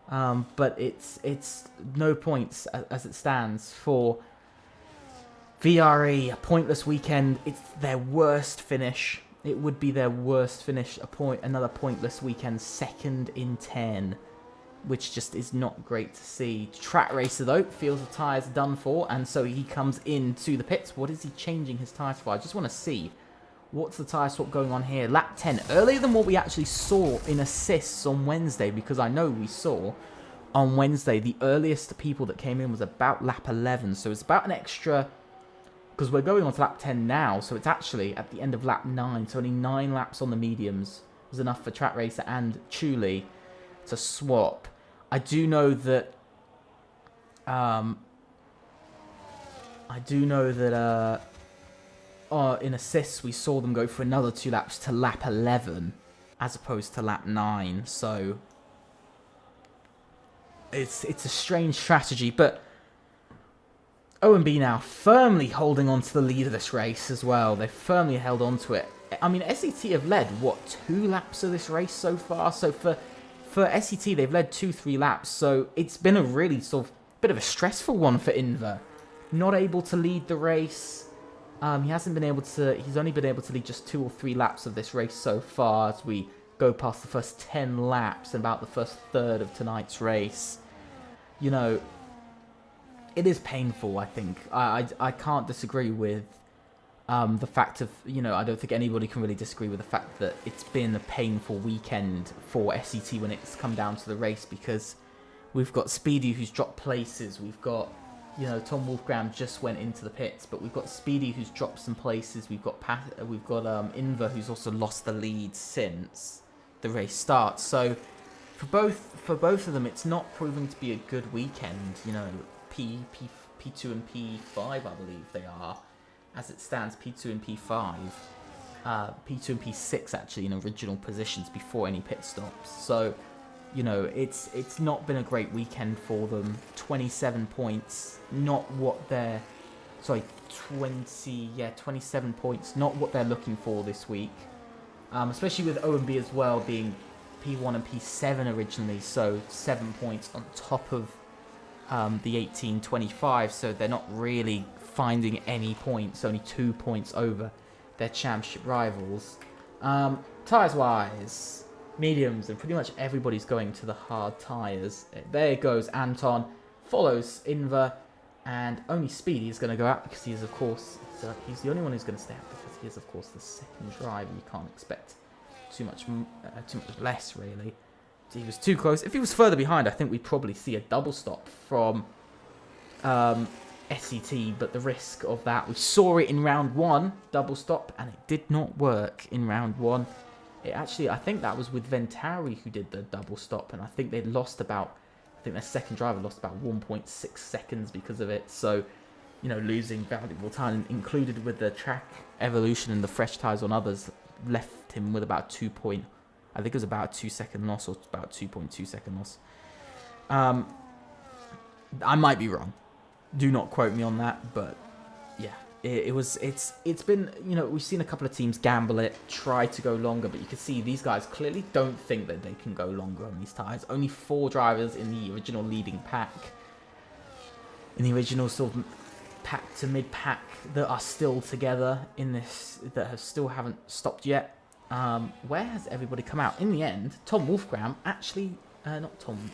But it's no points as it stands for VRE. A pointless weekend. It's their worst finish. It would be their worst finish. Another pointless weekend. Second in 10. Which just is not great to see. Track racer though feels the tyres done for. And so he comes into the pits. What is he changing his tyres for? I just want to see. What's the tyre swap going on here? Lap 10. Earlier than what we actually saw in assists on Wednesday. Because I know we saw on Wednesday the earliest people that came in was about lap 11. So it's about an extra... Because we're going on to lap 10 now. So it's actually at the end of lap 9. So only 9 laps on the mediums was enough for Track Racer and Chuli to swap. I do know that... in assists, we saw them go for another 2 laps to lap 11 as opposed to lap 9. So it's a strange strategy, but OMB now firmly holding on to the lead of this race as well. They've firmly held on to it. I mean, SET have led, what, 2 laps of this race so far? So for SET, they've led 2-3 laps. So it's been a really sort of bit of a stressful one for Inver. Not able to lead the race. He's only been able to lead just 2 or 3 laps of this race so far as we go past the first 10 laps and about the first third of tonight's race. You know, it is painful, I think. I can't disagree with the fact of, you know, I don't think anybody can really disagree with the fact that it's been a painful weekend for SET when it's come down to the race, because we've got Speedy who's dropped places, we've got, you know, Tom Wolfgram just went into the pits, but we've got Speedy who's dropped some places. We've got Inver who's also lost the lead since the race starts. So for both of them, it's not proving to be a good weekend. You know, P2 and P5, I believe they are, as it stands. P2 and P5, P2 and P6 actually in original positions before any pit stops. So, you know, it's not been a great weekend for them. 27 points, not what they're... Sorry, 27 points, not what they're looking for this week. Especially with OMB as well being P1 and P7 originally, so 7 points on top of the 18-25, so they're not really finding any points, only 2 points over their championship rivals. Tyres-wise... mediums, and pretty much everybody's going to the hard tyres. There goes Anton, follows Inver, and only Speedy is going to go out because he is, of course, he's the only one who's going to stay out because he is, of course, the second driver. You can't expect too much less, really. He was too close. If he was further behind, I think we'd probably see a double stop from SET, but the risk of that, we saw it in round 1, double stop, and it did not work in round 1. I think that was with Ventari who did the double stop, and I think they lost about, their second driver lost about 1.6 seconds because of it. So, you know, losing valuable time, included with the track evolution and the fresh tyres on others, left him with about I think it was about a 2-second loss or about 2.2 second loss. I might be wrong. Do not quote me on that, but yeah, it's been, you know, we've seen a couple of teams gamble it, try to go longer, but you can see these guys clearly don't think that they can go longer on these tyres. Only 4 drivers in the original leading pack, in the original sort of pack to mid pack, that are still together in this, that haven't stopped yet. Where has everybody come out? In the end, Tom Wolfgram actually, that's not Tom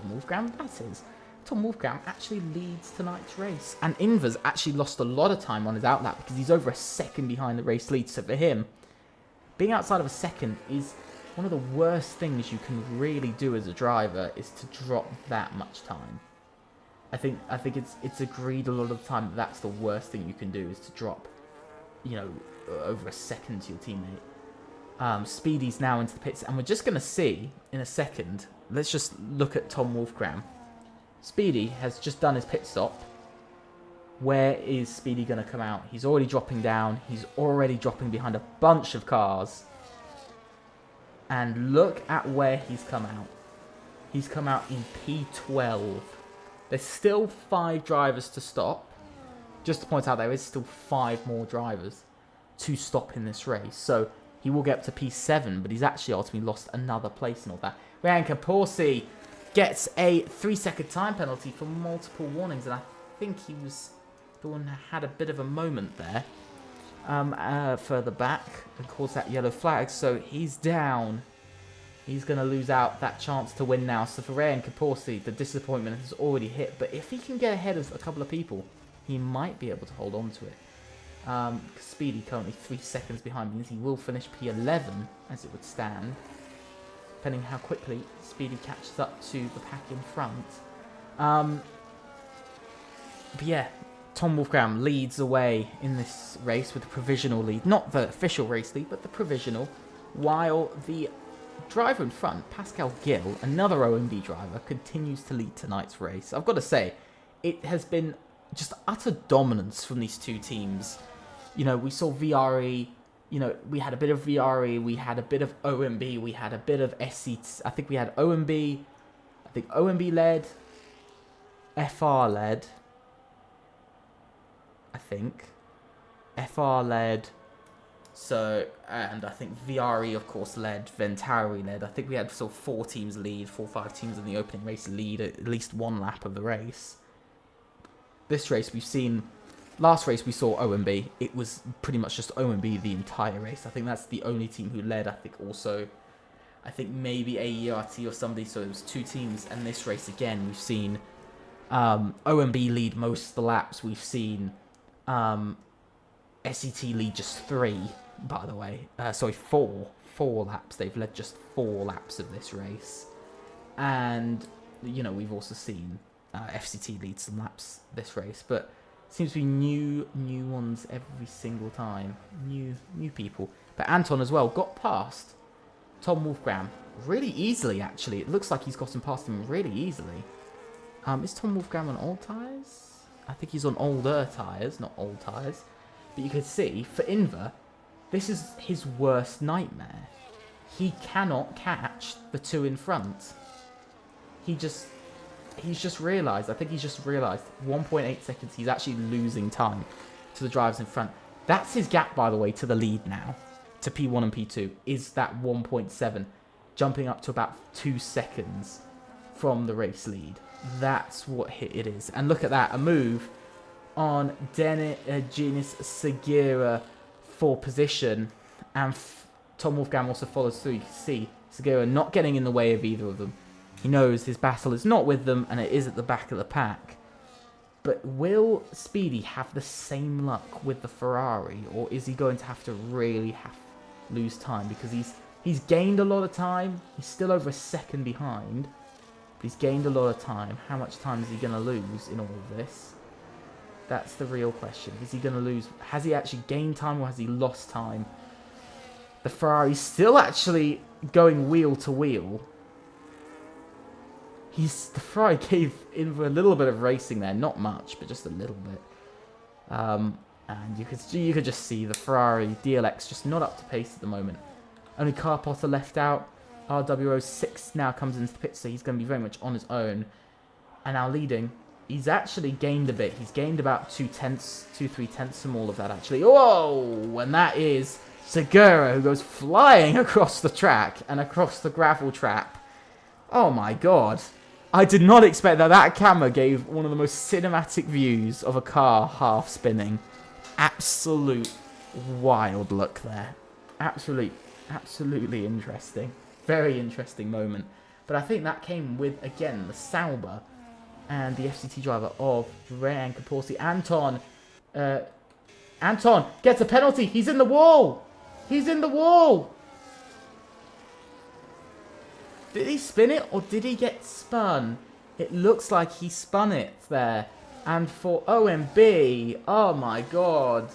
Wolfgram, that is. Tom Wolfgram actually leads tonight's race. And Inver's actually lost a lot of time on his outlap because he's over a second behind the race lead. So for him, being outside of a second is one of the worst things you can really do as a driver, is to drop that much time. I think it's agreed a lot of the time that that's the worst thing you can do, is to drop, you know, over a second to your teammate. Speedy's now into the pits, and we're just going to see in a second. Let's just look at Tom Wolfgram. Speedy has just done his pit stop. Where is Speedy going to come out? He's already dropping down. He's already dropping behind a bunch of cars. And look at where he's come out. He's come out in P12. There's still 5 drivers to stop. Just to point out, there is still 5 more drivers to stop in this race. So he will get up to P7, but he's actually ultimately lost another place and all that. Ryan Kaporsi gets a 3-second time penalty for multiple warnings, and I think he was the one who had a bit of a moment there. Further back, and caused that yellow flag, so he's down. He's going to lose out that chance to win now. So for Ryan Kaporsi, the disappointment has already hit, but if he can get ahead of a couple of people, he might be able to hold on to it. Speedy currently 3 seconds behind means he will finish P11 as it would stand, depending how quickly Speedy catches up to the pack in front. But yeah, Tom Wolfgram leads away in this race with a provisional lead. Not the official race lead, but the provisional. While the driver in front, Pascal Gill, another OMB driver, continues to lead tonight's race. I've got to say, it has been just utter dominance from these two teams. You know, we saw VRE. You know, we had a bit of VRE, we had a bit of OMB, we had a bit of SCT. I think we had OMB, I think OMB led, FR led, I think, FR led, so, and I think VRE, of course, led, Ventari led. I think we had sort of 4 teams lead, 4 or 5 teams in the opening race lead at least one lap of the race. This race we've seen. Last race we saw OMB. It was pretty much just OMB the entire race. I think that's the only team who led. I think maybe AERT or somebody. So it was 2 teams. And this race again, we've seen OMB lead most of the laps. We've seen SCT lead just 3, by the way. Sorry, 4 laps. They've led just 4 laps of this race. And, you know, we've also seen FCT lead some laps this race. But seems to be new ones every single time. New people. But Anton as well got past Tom Wolfgram really easily, actually. It looks like he's gotten past him really easily. Is Tom Wolfgram on old tyres? I think he's on older tyres, not old tyres. But you can see, for Inver, this is his worst nightmare. He cannot catch the 2 in front. He's just realised, 1.8 seconds, he's actually losing time to the drivers in front. That's his gap, by the way, to the lead now, to P1 and P2, is that 1.7, jumping up to about 2 seconds from the race lead. That's what it is. And look at that, a move on Genius Segura for position, and Tom Wolfgang also follows through. You can see Segura not getting in the way of either of them. He knows his battle is not with them, and it is at the back of the pack. But will Speedy have the same luck with the Ferrari, or is he going to have to really lose time? Because he's gained a lot of time. He's still over a second behind, but he's gained a lot of time. How much time is he going to lose in all of this? That's the real question. Is he going to lose? Has he actually gained time, or has he lost time? The Ferrari's still actually going wheel to wheel. The Ferrari gave in for a little bit of racing there. Not much, but just a little bit. And you could just see the Ferrari DLX just not up to pace at the moment. Only Car Potter left out. RWO6 now comes into the pit, so he's going to be very much on his own. And now leading. He's actually gained a bit. He's gained about 3 tenths from all of that, actually. Whoa! And that is Segura, who goes flying across the track and across the gravel trap. Oh my god. I did not expect that. That camera gave one of the most cinematic views of a car half spinning. Absolute wild look there. Absolutely interesting. Very interesting moment. But I think that came with, again, the Sauber and the FCT driver of Ryan Caporsi. Anton gets a penalty. He's in the wall. He's in the wall. Did he spin it or did he get spun? It looks like he spun it there. And for OMB, oh my god.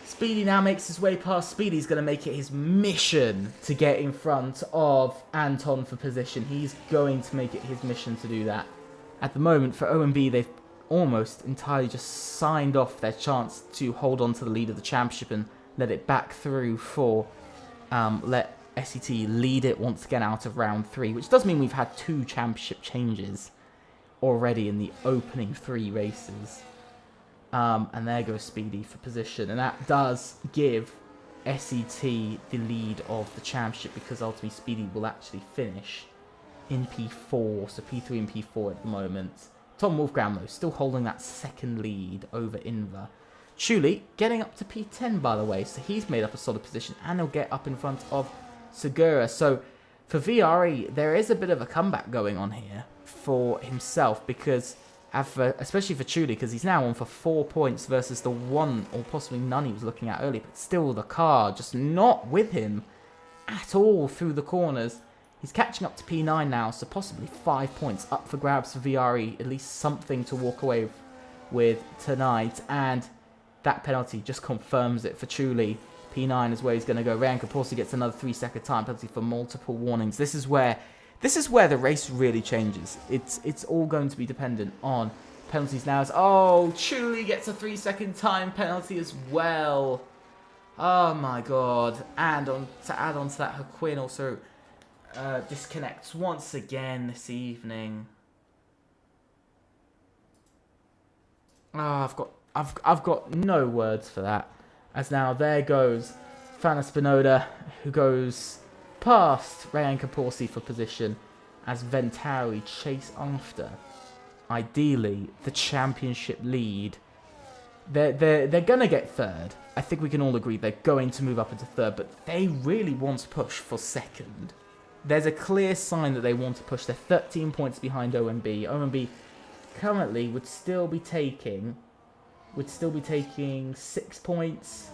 Speedy now makes his way past. Speedy's going to make it his mission to get in front of Anton for position. He's going to make it his mission to do that. At the moment, for OMB, they've almost entirely just signed off their chance to hold on to the lead of the championship and let it back through for let SET lead it once again out of round 3, which does mean we've had 2 championship changes already in the opening 3 races. And there goes Speedy for position. And that does give SET the lead of the championship because ultimately Speedy will actually finish in P4. So P3 and P4 at the moment. Tom Wolfgram, though, still holding that second lead over Inver. Chuli getting up to P10, by the way. So he's made up a solid position. And he'll get up in front of Segura. So for VRE, there is a bit of a comeback going on here for himself because... especially for Chuli, because he's now on for 4 points versus the 1 or possibly none he was looking at earlier. But still, the car just not with him at all through the corners. He's catching up to P9 now, so possibly 5 points up for grabs for VRE. At least something to walk away with tonight. And that penalty just confirms it for Chuli. P9 is where he's going to go. Ryan Caporsi gets another 3-second time penalty for multiple warnings. This is where the race really changes. It's all going to be dependent on penalties now. Oh, Chuli gets a 3-second time penalty as well. Oh my god. And to add on to that, Haquin also disconnects once again this evening. Oh, I've got no words for that. As now there goes Fana Spinoda, who goes past Ryan Caporsi for position as Ventari chase after. Ideally, the championship lead. They're gonna get third. I think we can all agree they're going to move up into third, but they really want to push for second. There's a clear sign that they want to push. They're 13 points behind OMB. OMB currently would still be taking 6 points,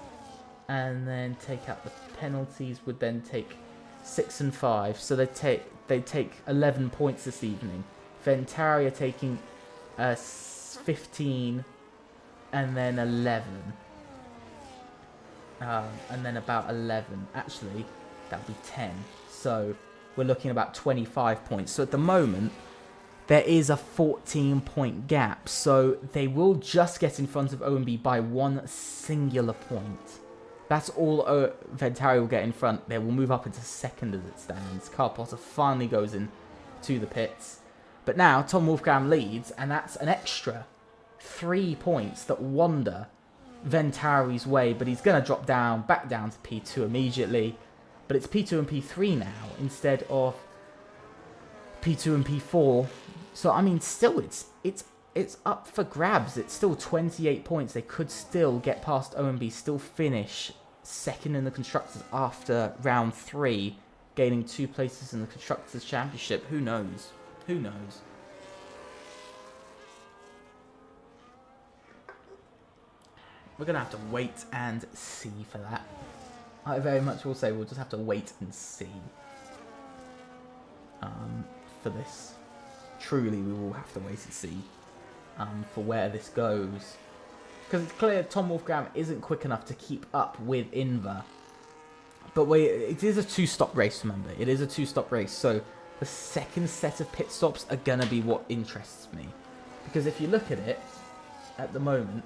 and then take out the penalties would then take 6 and 5, so they take 11 points this evening. Ventari are taking 15, and then 11, and then about 11. Actually, that would be 10. So we're looking at about 25 points. So at the moment, there is a 14-point gap. So they will just get in front of OMB by 1 singular point. That's all Ventari will get in front. They will move up into second as it stands. Carl Potter finally goes in to the pits. But now Tom Wolfgang leads, and that's an extra 3 points that wander Ventari's way. But he's going to drop down, back down to P2 immediately. But it's P2 and P3 now instead of P2 and P4. So, I mean, still, it's up for grabs. It's still 28 points. They could still get past OMB, still finish second in the Constructors after round 3, gaining 2 places in the Constructors' Championship. Who knows? Who knows? We're going to have to wait and see for that. I very much will say we'll just have to wait and see for this. Truly, we will have to wait and see for where this goes. Because it's clear Tom Wolfgram isn't quick enough to keep up with Inver. But it is a 2-stop race, remember. It is a 2-stop race, so the second set of pit stops are going to be what interests me. Because if you look at it, at the moment,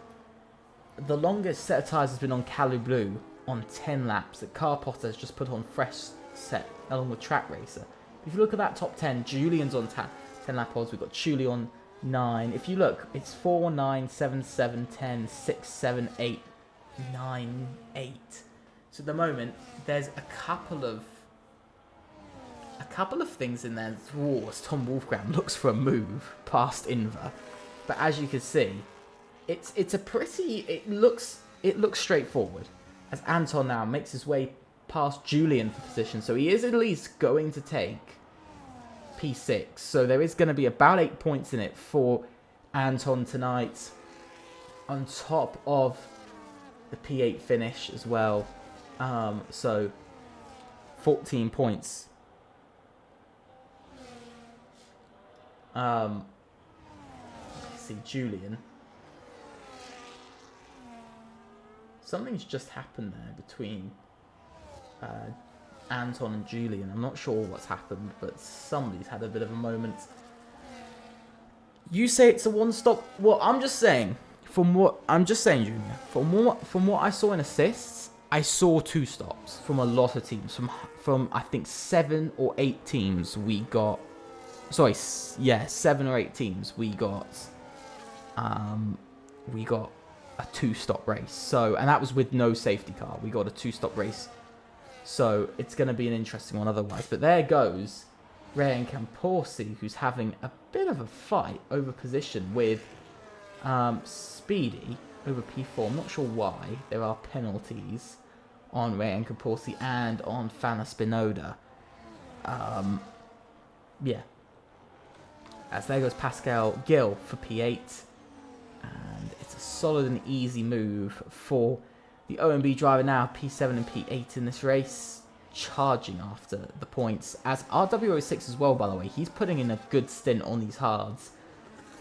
the longest set of tyres has been on Calu Blue on 10 laps that Car Potter has just put on fresh set along with Track Racer. If you look at that top 10, Julian's on 10 lap odds. We've got Chuli on 9. If you look, it's 4, 9, 7, 7, 10, 6, 7, 8, 9, 8. So at the moment, there's a couple of things in there as Tom Wolfgram looks for a move past Inver. But as you can see, it's a pretty, it looks straightforward. As Anton now makes his way past Julian for position. So he is at least going to take P6. So there is going to be about 8 points in it for Anton tonight. On top of the P8 finish as well. So 14 points. Let's see, Julian. Something's just happened there between Anton and Julian. I'm not sure what's happened, but somebody's had a bit of a moment. You say it's a one-stop. Well, I'm just saying, Junior. From what I saw in assists, I saw 2 stops from a lot of teams. From I think 7 or 8 teams we got. Sorry, yeah, 7 or 8 teams we got. We got a 2-stop race. So, and that was with no safety car. We got a 2-stop race. So it's going to be an interesting one otherwise. But there goes Ryan Camporsi, who's having a bit of a fight over position with Speedy over P4. I'm not sure why. There are penalties on Ryan Camporsi and on Fana Spinoda. Yeah. As there goes Pascal Gill for P8. And it's a solid and easy move for the OMB driver now. P7 and P8 in this race. Charging after the points. As RW06 as well, by the way. He's putting in a good stint on these hards.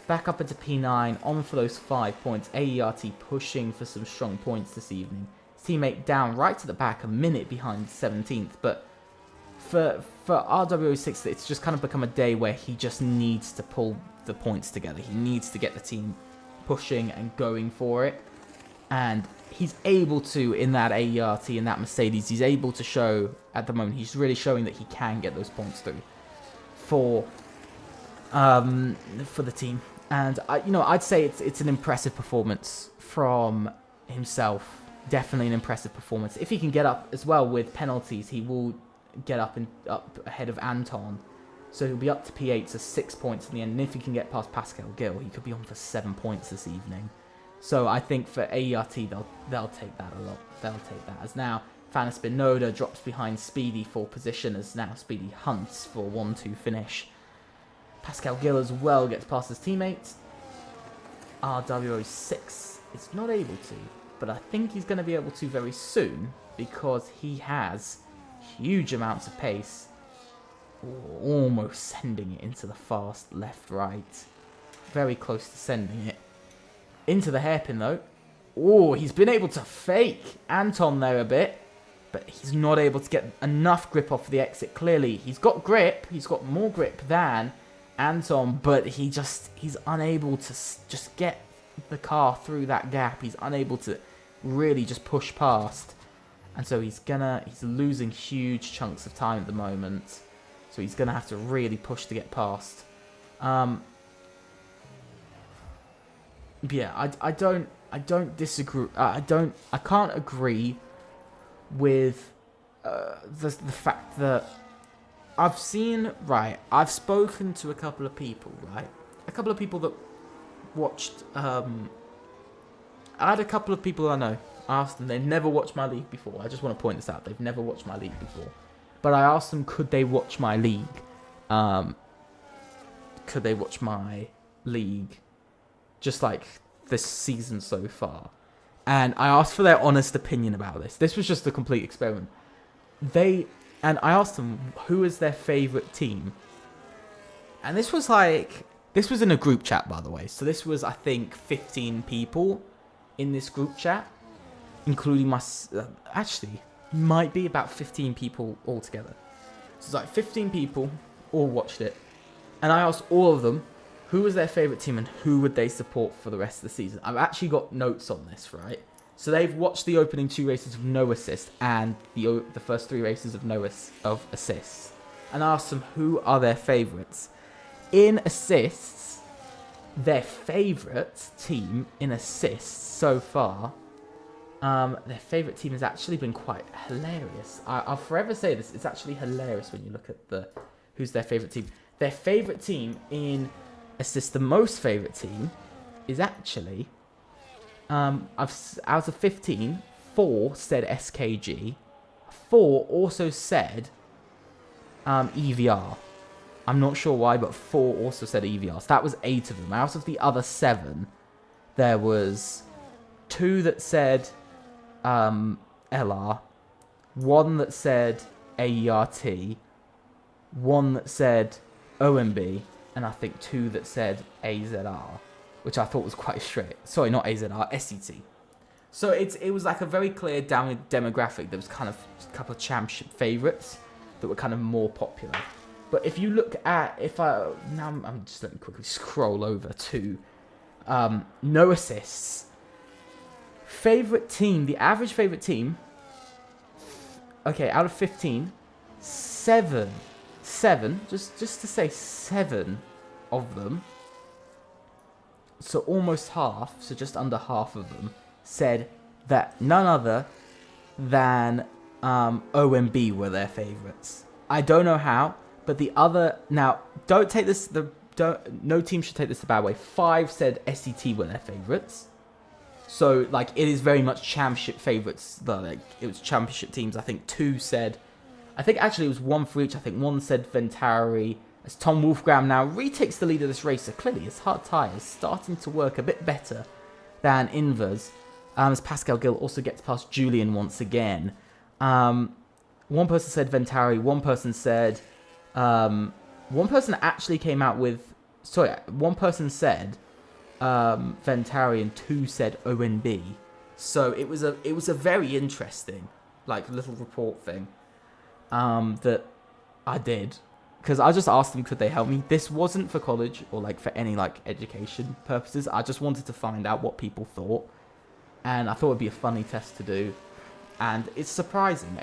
Back up into P9. On for those 5 points. AERT pushing for some strong points this evening. His teammate down right to the back. A minute behind 17th. But for RW06, it's just kind of become a day where he just needs to pull the points together. He needs to get the team pushing and going for it. And he's able to, in that AERT, in that Mercedes, he's able to show, at the moment, he's really showing that he can get those points through for the team. And, I'd say it's an impressive performance from himself. Definitely an impressive performance. If he can get up as well with penalties, he will get up ahead of Anton. So he'll be up to P8, so 6 points in the end. And if he can get past Pascal Gill, he could be on for 7 points this evening. So I think for AERT, they'll take that a lot. They'll take that. As now, Fana Spinoda drops behind Speedy for position, as now Speedy hunts for 1-2 finish. Pascal Gill as well gets past his teammate. RW06 is not able to, but I think he's going to be able to very soon because he has huge amounts of pace. Almost sending it into the fast left-right. Very close to sending it into the hairpin though. Oh, he's been able to fake Anton there a bit, but he's not able to get enough grip off the exit. Clearly, he's got grip. He's got more grip than Anton, but he's unable to just get the car through that gap. He's unable to really just push past. And so he's losing huge chunks of time at the moment. So he's gonna have to really push to get past. Yeah, I don't disagree. I can't agree with the fact that I've spoken to a couple of people, right? A couple of people that watched. I had a couple of people I know. I asked them, they've never watched my league before. I just want to point this out. They've never watched my league before. But I asked them, could they watch my league? Could they watch my league? Just like this season so far. And I asked for their honest opinion about this. This was just a complete experiment. And I asked them, who is their favourite team? And this was in a group chat, by the way. So this was, I think, 15 people in this group chat. Including actually, might be about 15 people altogether. So it's like 15 people all watched it. And I asked all of them, who was their favourite team and who would they support for the rest of the season. I've actually got notes on this, right? So they've watched the opening 2 races of no assist and the first 3 races of of assists, and asked them who are their favourites. In assists, their favourite team in assists so far, their favourite team has actually been quite hilarious. I'll forever say this. It's actually hilarious when you look at who's their favourite team. Their favourite team in assists, the most favourite team, is actually, out of 15, 4 said SKG. 4 also said EVR. I'm not sure why, but 4 also said EVR. So that was 8 of them. Out of the other 7, there was 2 that said LR, 1 that said AERT, 1 that said OMB, and I think 2 that said AZR, which I thought was quite straight. Sorry, not AZR, SET. So it was like a very clear demographic. There was kind of a couple of championship favourites that were kind of more popular. But if you look at, I'm just, let me quickly scroll over to no assists. Favourite team, the average favourite team, okay, out of 15, 7, just to say 7 of them, so almost half, so just under half of them, said that none other than OMB were their favourites. I don't know how, but the other, now, don't take this, no team should take this the bad way. 5 said SET were their favourites. So, like, it is very much championship favourites, though. Like, it was championship teams. I think 2 said, I think actually it was 1 for each. I think 1 said Ventari, as Tom Wolfgram now retakes the lead of this race. So clearly his hard tyre is starting to work a bit better than Inver's. As Pascal Gill also gets past Julian once again. 1 person said Ventari, 1 person said, 1 person actually came out with, sorry, 1 person said Ventari and 2 said ONB. So it was a very interesting, like, little report thing that I did, because I just asked them could they help me. This wasn't for college or like for any like education purposes. I just wanted to find out what people thought, and I thought it'd be a funny test to do. And it's surprising,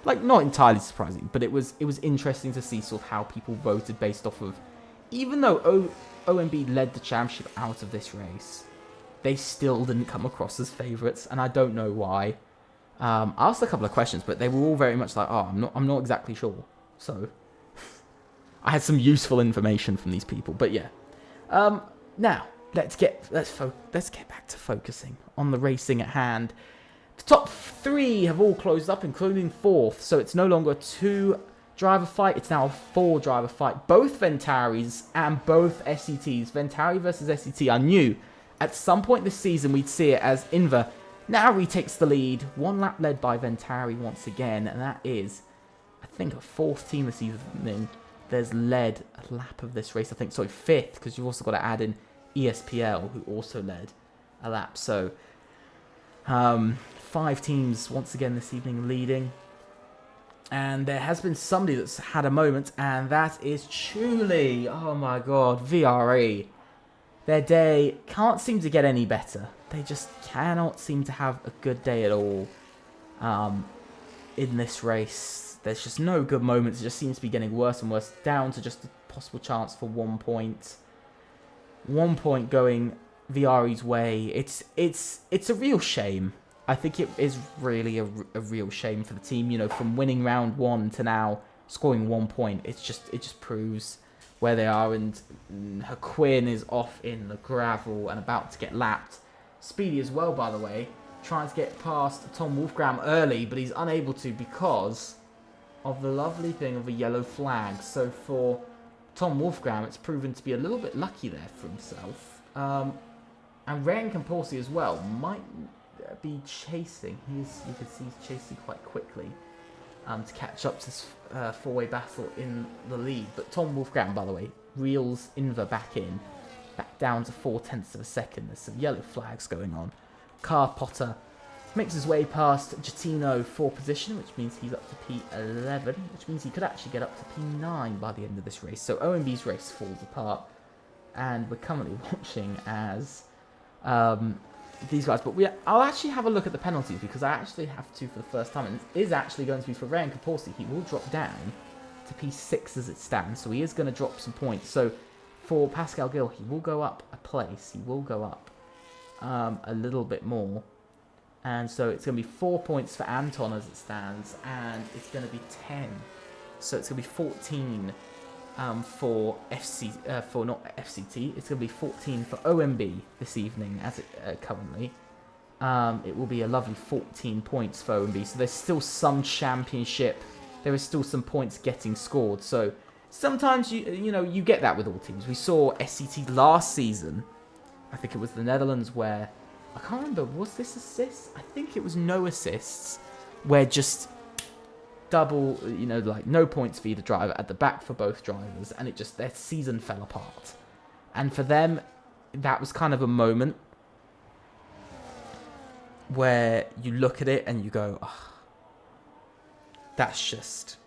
like not entirely surprising, but it was interesting to see sort of how people voted based off of, even though OMB led the championship out of this race, they still didn't come across as favourites, and I don't know why. I asked a couple of questions, but they were all very much like, oh, I'm not exactly sure. So I had some useful information from these people, but yeah. Now let's get back to focusing on the racing at hand. The top 3 have all closed up, including 4th, so it's no longer a 2-driver fight, it's now a 4-driver fight. Both Ventaris and both SETs, Ventari versus SET, I knew at some point this season we'd see it, as Inver now retakes the lead, 1 lap led by Ventari once again, and that is, I think, a 4th team this evening there's led a lap of this race. I think, sorry, 5th, because you've also got to add in ESPL, who also led a lap. So 5 teams once again this evening leading. And there has been somebody that's had a moment, and that is Chuli. Oh my god, VRE. Their day can't seem to get any better. They just cannot seem to have a good day at all in this race. There's just no good moments. It just seems to be getting worse and worse, down to just a possible chance for 1 point. 1 point going VRE's way. It's a real shame. I think it is really a real shame for the team. You know, from winning round 1 to now scoring 1 point, it just proves where they are. And Quinn is off in the gravel and about to get lapped. Speedy as well, by the way, trying to get past Tom Wolfgram early, but he's unable to because of the lovely thing of a yellow flag. So for Tom Wolfgram, it's proven to be a little bit lucky there for himself. And Ryan Camporsi as well might be chasing. You can see he's chasing quite quickly to catch up to this 4-way battle in the lead. But Tom Wolfgram, by the way, reels Inver back down to 0.4 of a second. There's some yellow flags going on. Carl Potter makes his way past Gittino for position, which means he's up to P11, which means he could actually get up to P9 by the end of this race. So OMB's race falls apart and we're currently watching as these guys. But I'll actually have a look at the penalties because I actually have to for the first time. And it is actually going to be for Ryan Kaporsi. He will drop down to P6 as it stands. So he is going to drop some points. So for Pascal Gill, he will go up a place. He will go up a little bit more. And so it's going to be 4 points for Anton as it stands. And it's going to be 10. So it's going to be 14 for not FCT. It's going to be 14 for OMB this evening as it currently. It will be a lovely 14 points for OMB. So there's still some championship. There is still some points getting scored. So sometimes you get that with all teams. We saw SCT last season. I think it was the Netherlands where I can't remember. Was this assists? I think it was no assists. Where just double, like no points for either driver at the back for both drivers, and their season fell apart. And for them, that was kind of a moment where you look at it and you go, oh, that's just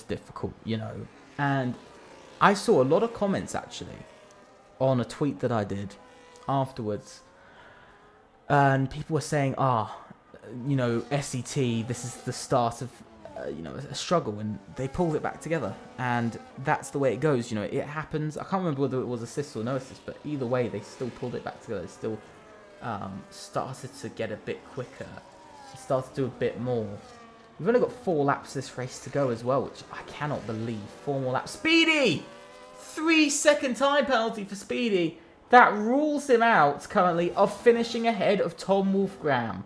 difficult, And I saw a lot of comments actually on a tweet that I did afterwards, and people were saying, SCT, this is the start of, a struggle, and they pulled it back together, and that's the way it goes. It happens. I can't remember whether it was assists or no assists, but either way, they still pulled it back together. They still started to get a bit quicker, started to do a bit more. We've only got 4 laps this race to go as well, which I cannot believe. 4 more laps. Speedy! 3-second time penalty for Speedy. That rules him out currently of finishing ahead of Tom Wolfgram.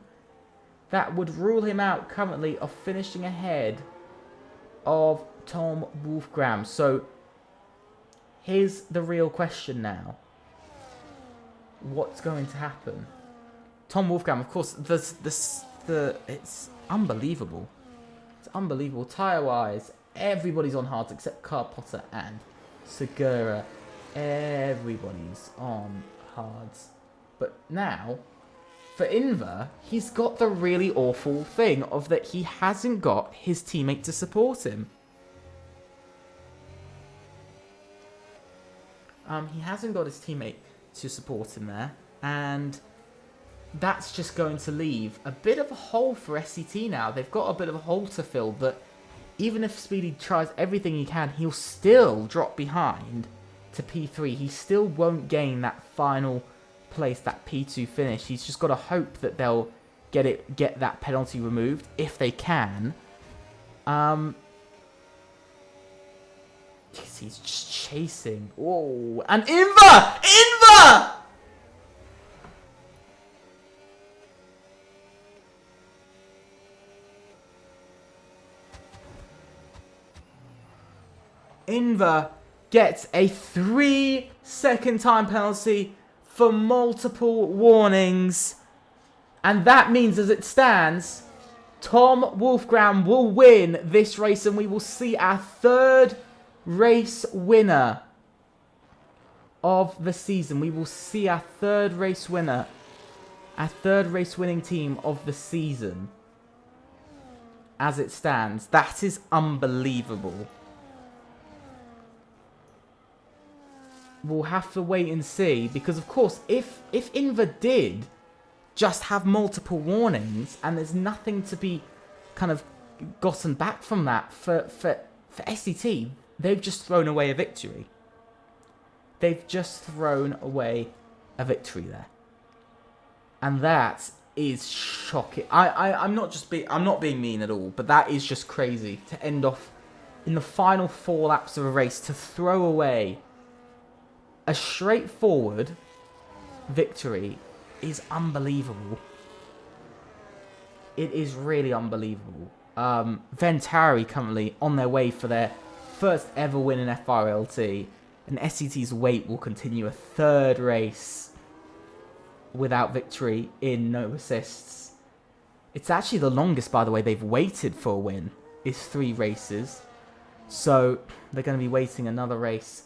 That would rule him out currently of finishing ahead of Tom Wolfgram. So here's the real question now. What's going to happen? Tom Wolfgram, of course, it's unbelievable. It's unbelievable. Tyre-wise, everybody's on hards except Carl Potter and Segura. Everybody's on hards. But now, for Inver, he's got the really awful thing of that he hasn't got his teammate to support him. He hasn't got his teammate to support him there, and that's just going to leave a bit of a hole for SCT now. They've got a bit of a hole to fill, but even if Speedy tries everything he can, he'll still drop behind to P3. He still won't gain that final place, that P2 finish. He's just got to hope that they'll get that penalty removed if they can. He's just chasing. Whoa. And Inver! Inver gets a 3-second time penalty for multiple warnings. And that means, as it stands, Tom Wolfgram will win this race, and we will see our 3rd race winner of the season. We will see our 3rd race winner, our 3rd race winning team of the season. As it stands, that is unbelievable. We'll have to wait and see, because of course, if Inver did just have multiple warnings and there's nothing to be kind of gotten back from that for SCT, they've just thrown away a victory. They've just thrown away a victory there, and that is shocking. I'm not being mean at all, but that is just crazy to end off in the final 4 laps of a race to throw away a straightforward victory. Is unbelievable. It is really unbelievable. Ventari currently on their way for their first ever win in FRLT, and SCT's wait will continue a 3rd race without victory in no assists. It's actually the longest, by the way, they've waited for a win, is 3 races. So they're going to be waiting another race.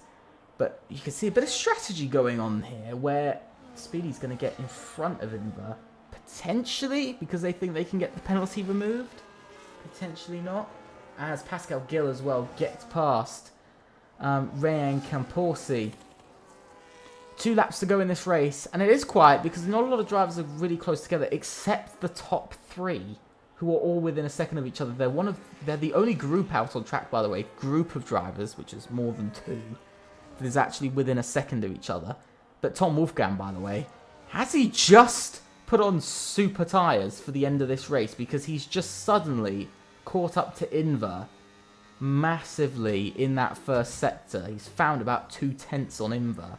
But you can see a bit of strategy going on here, where Speedy's going to get in front of Inver, potentially, because they think they can get the penalty removed. Potentially not. As Pascal Gill as well gets past Ryan Camporsi. 2 laps to go in this race, and it is quiet because not a lot of drivers are really close together, except the top 3, who are all within a second of each other. They're the only group out on track, by the way, group of drivers, which is more than 2, that is actually within a second of each other. But Tom Wolfgang, by the way, has he just put on super tyres for the end of this race? Because he's just suddenly caught up to Inver massively in that first sector. He's found about 2/10 on Inver,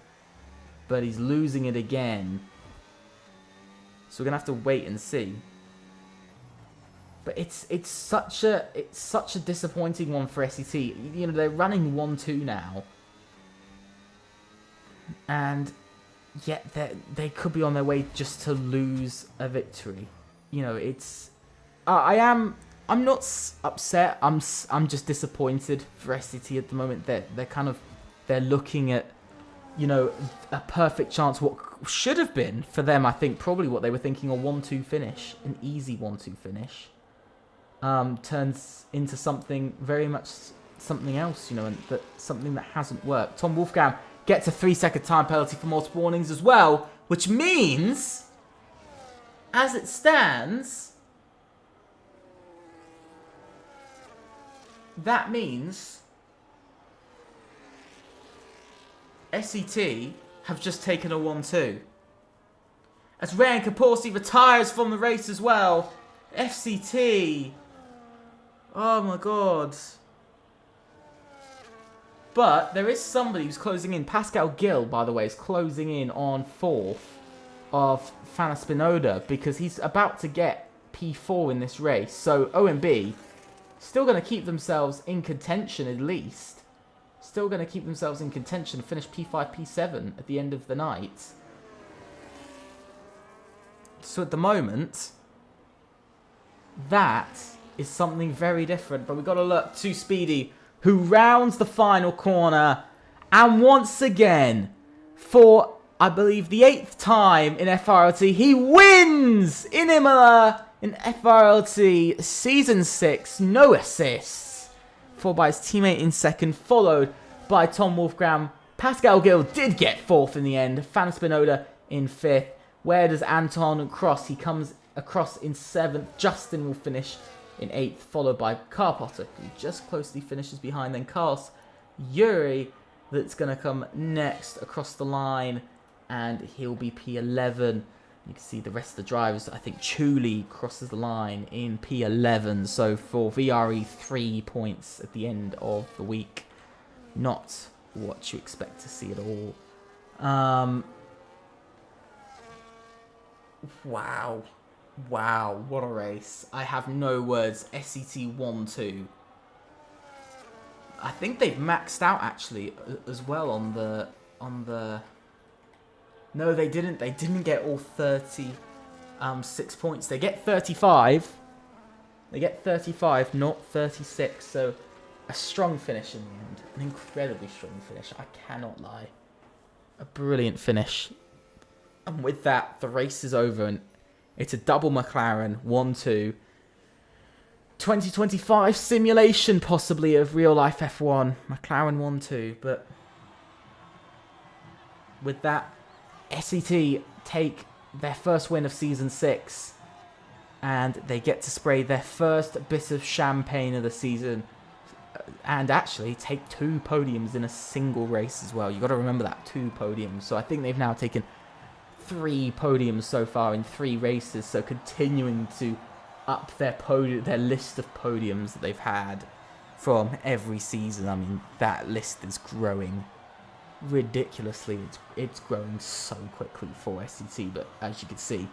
but he's losing it again. So we're gonna have to wait and see. But it's such a disappointing one for SET. You know, they're running 1-2 now, and yet they could be on their way just to lose a victory. You know, it's I'm not upset. I'm just disappointed for SET at the moment. They're looking at, you know, a perfect chance. What should have been for them, I think, probably what they were thinking, a 1-2 finish, an easy 1-2 finish, turns into something very much something else, you know, and something that hasn't worked. Tom Wolfgang gets a 3-second time penalty for multiple warnings as well, which means, as it stands, that means SET have just taken a 1-2. As Ryan Caporsi retires from the race as well. FCT. Oh my god. But there is somebody who's closing in. Pascal Gill, by the way, is closing in on 4th of Fana Spinoda because he's about to get P4 in this race. So OMB still going to keep themselves in contention at least. Still going to keep themselves in contention, finish P5, P7 at the end of the night. So at the moment, that is something very different. But we've got to look to Speedy, who rounds the final corner. And once again, for, I believe, the 8th time in FRLT, he wins in Imola in FRLT Season 6. No assists. Followed by his teammate in 2nd, followed by Tom Wolfgram. Pascal Gill did get 4th in the end. Fana Spinoda in 5th. Where does Anton cross? He comes across in 7th. Justin will finish in 8th, followed by Carl Potter, who just closely finishes behind. Then Carlos Yuri, that's going to come next across the line, and he'll be P11. You can see the rest of the drivers. I think Chuli crosses the line in P11. So for VRE, 3 points at the end of the week. Not what you expect to see at all. Wow. Wow, what a race. I have no words. SET 1-2. I think they've maxed out actually as well on the No, they didn't. They didn't get all 36 points. They get 35. They get 35, not 36. So a strong finish in the end. An incredibly strong finish. I cannot lie. A brilliant finish. And with that, the race is over, and it's a double McLaren 1-2. 2025 simulation, possibly, of real life F1. McLaren 1-2. But with that, SET take their first win of Season 6. And they get to spray their first bit of champagne of the season. And actually take 2 podiums in a single race as well. You've got to remember that, 2 podiums. So I think they've now taken 3 podiums so far in 3 races, so continuing to up their list of podiums that they've had from every season. I mean, that list is growing ridiculously. It's growing so quickly for SCT, but as you can see.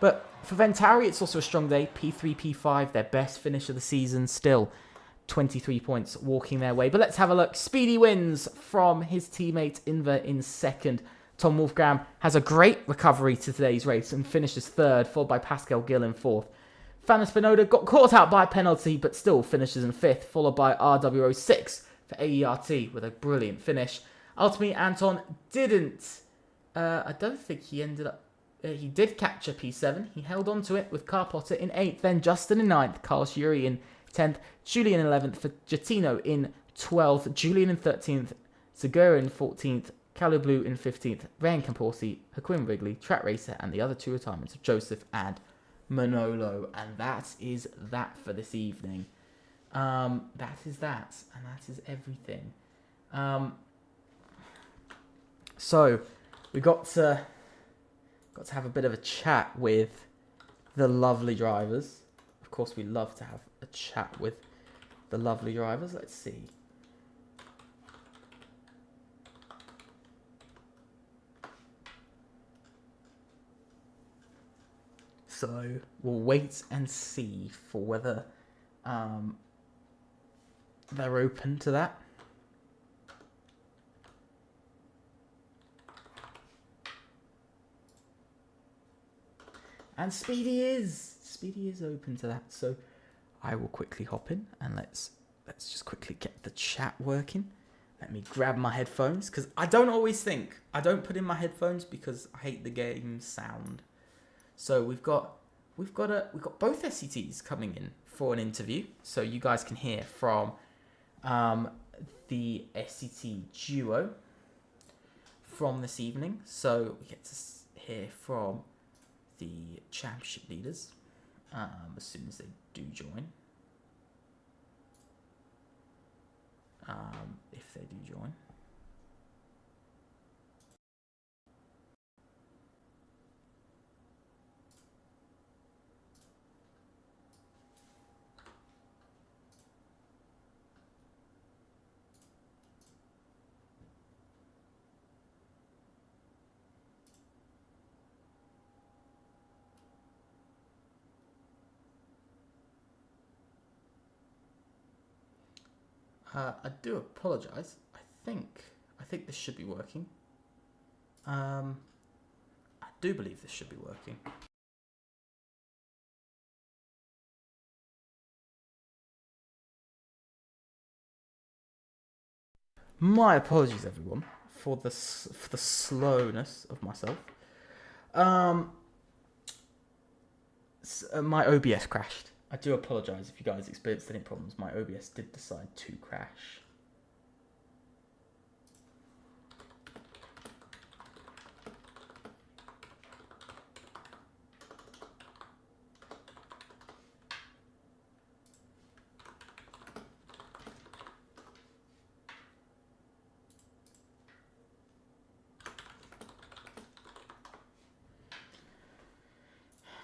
But for Ventari, it's also a strong day. P3, P5, their best finish of the season. Still 23 points walking their way. But let's have a look. Speedy wins from his teammate Inver in 2nd. Tom Wolfgram has a great recovery to today's race and finishes 3rd, followed by Pascal Gill in 4th. Fana Spinoda got caught out by a penalty, but still finishes in 5th, followed by RWO 6 for AERT with a brilliant finish. Ultimately, Anton didn't. I don't think he ended up. He did capture P7. He held on to it with Carl Potter in 8th, then Justin in 9th, Carlos Yuri in 10th, Julian in 11th for Gittino in 12th, Julian in 13th, Zagura in 14th, Blue in 15th, Ryan Camporsi, Hakim Wrigley, Track Racer, and the other two retirements of Joseph and Manolo. And that is that for this evening. That is that, and that is everything. So we got to have a bit of a chat with the lovely drivers. Of course, we love to have a chat with the lovely drivers. Let's see. So we'll wait and see for whether they're open to that. And Speedy is open to that. So I will quickly hop in and let's just quickly get the chat working. Let me grab my headphones because I don't put in my headphones because I hate the game sound. So we've got both SCTs coming in for an interview, so you guys can hear from the SCT duo from this evening. So we get to hear from the championship leaders as soon as they do join. If they do join. I do apologise. I think this should be working. I do believe this should be working. My apologies, everyone, for the slowness of myself. My OBS crashed. I do apologise if you guys experienced any problems. My OBS did decide to crash.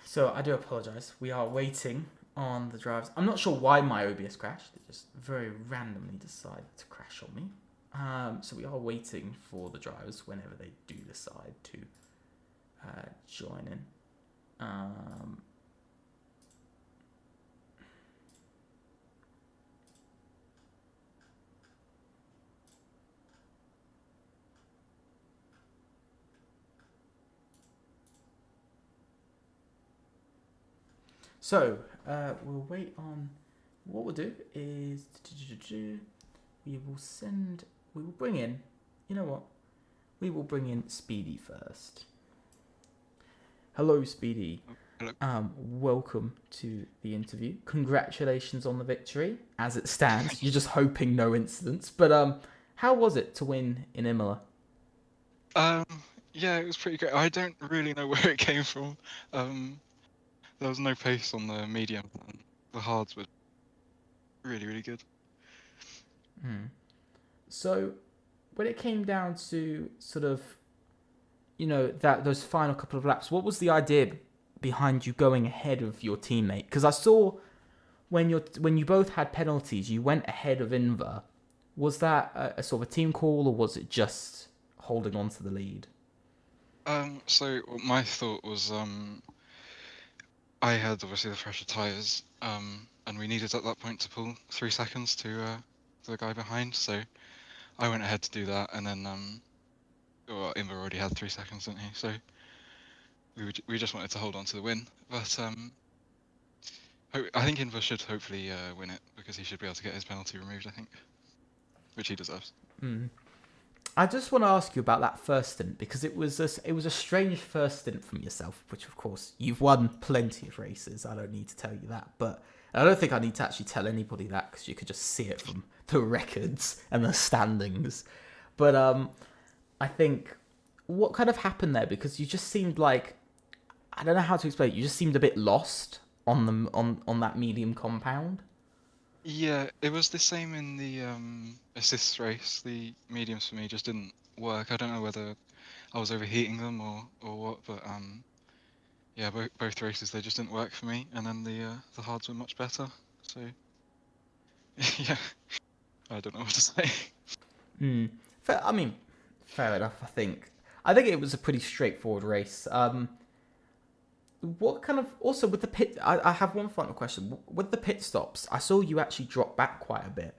So I do apologise. We are waiting on the drivers. I'm not sure why my OBS crashed. It just very randomly decided to crash on me. So we are waiting for the drivers whenever they do decide to join in. So, we'll wait on, what we'll do is, we will bring in, you know what, we will bring in Speedy first. Hello, Speedy. Hello. Welcome to the interview. Congratulations on the victory, as it stands. You're just hoping no incidents, but how was it to win in Imola? Yeah, it was pretty great. I don't really know where it came from. There was no pace on the medium, and the hards were really, really good. So, when it came down to sort of, you know, those final couple of laps, what was the idea behind you going ahead of your teammate? Because I saw when you both had penalties, you went ahead of Inver. Was that a sort of a team call, or was it just holding on to the lead? So my thought was, I had obviously the fresher tyres, and we needed at that point to pull 3 seconds to the guy behind, so I went ahead to do that, and then Inver already had 3 seconds, didn't he? So we just wanted to hold on to the win, but I think Inver should hopefully win it, because he should be able to get his penalty removed, I think, which he deserves. I just want to ask you about that first stint, because it was a strange first stint from yourself, which of course you've won plenty of races. I don't need to tell you that, but I don't think I need to actually tell anybody that, because you could just see it from the records and the standings. But I think what kind of happened there, because you just seemed like, I don't know how to explain it. You just seemed a bit lost on on that medium compound. Yeah, it was the same in the assists race. The mediums for me just didn't work. I don't know whether I was overheating them or what, but yeah, both races they just didn't work for me. And then the hards were much better. So yeah, I don't know what to say. I mean, fair enough. I think it was a pretty straightforward race. What kind of also with the pit? I have one final question. With the pit stops, I saw you actually drop back quite a bit.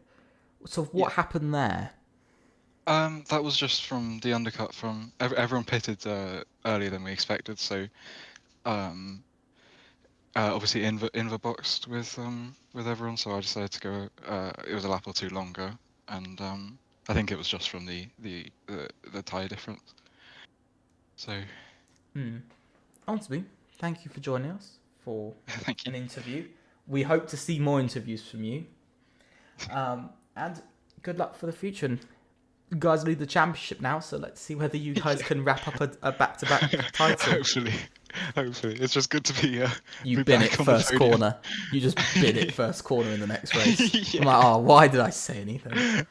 So what happened there? That was just from the undercut from everyone pitted earlier than we expected. So um, obviously Inver boxed with everyone. So I decided to go. It was a lap or two longer, and I think it was just from the tyre difference. So Honestly, thank you for joining us for thank you. an interview. We hope to see more interviews from you. And good luck for the future. And you guys lead the championship now, so let's see whether you guys can wrap up a back-to-back title. Hopefully, it's just good to be. You be bin back it on the first podium. corner. You just bin it first corner in the next race. Yeah. I'm like, oh, why did I say anything?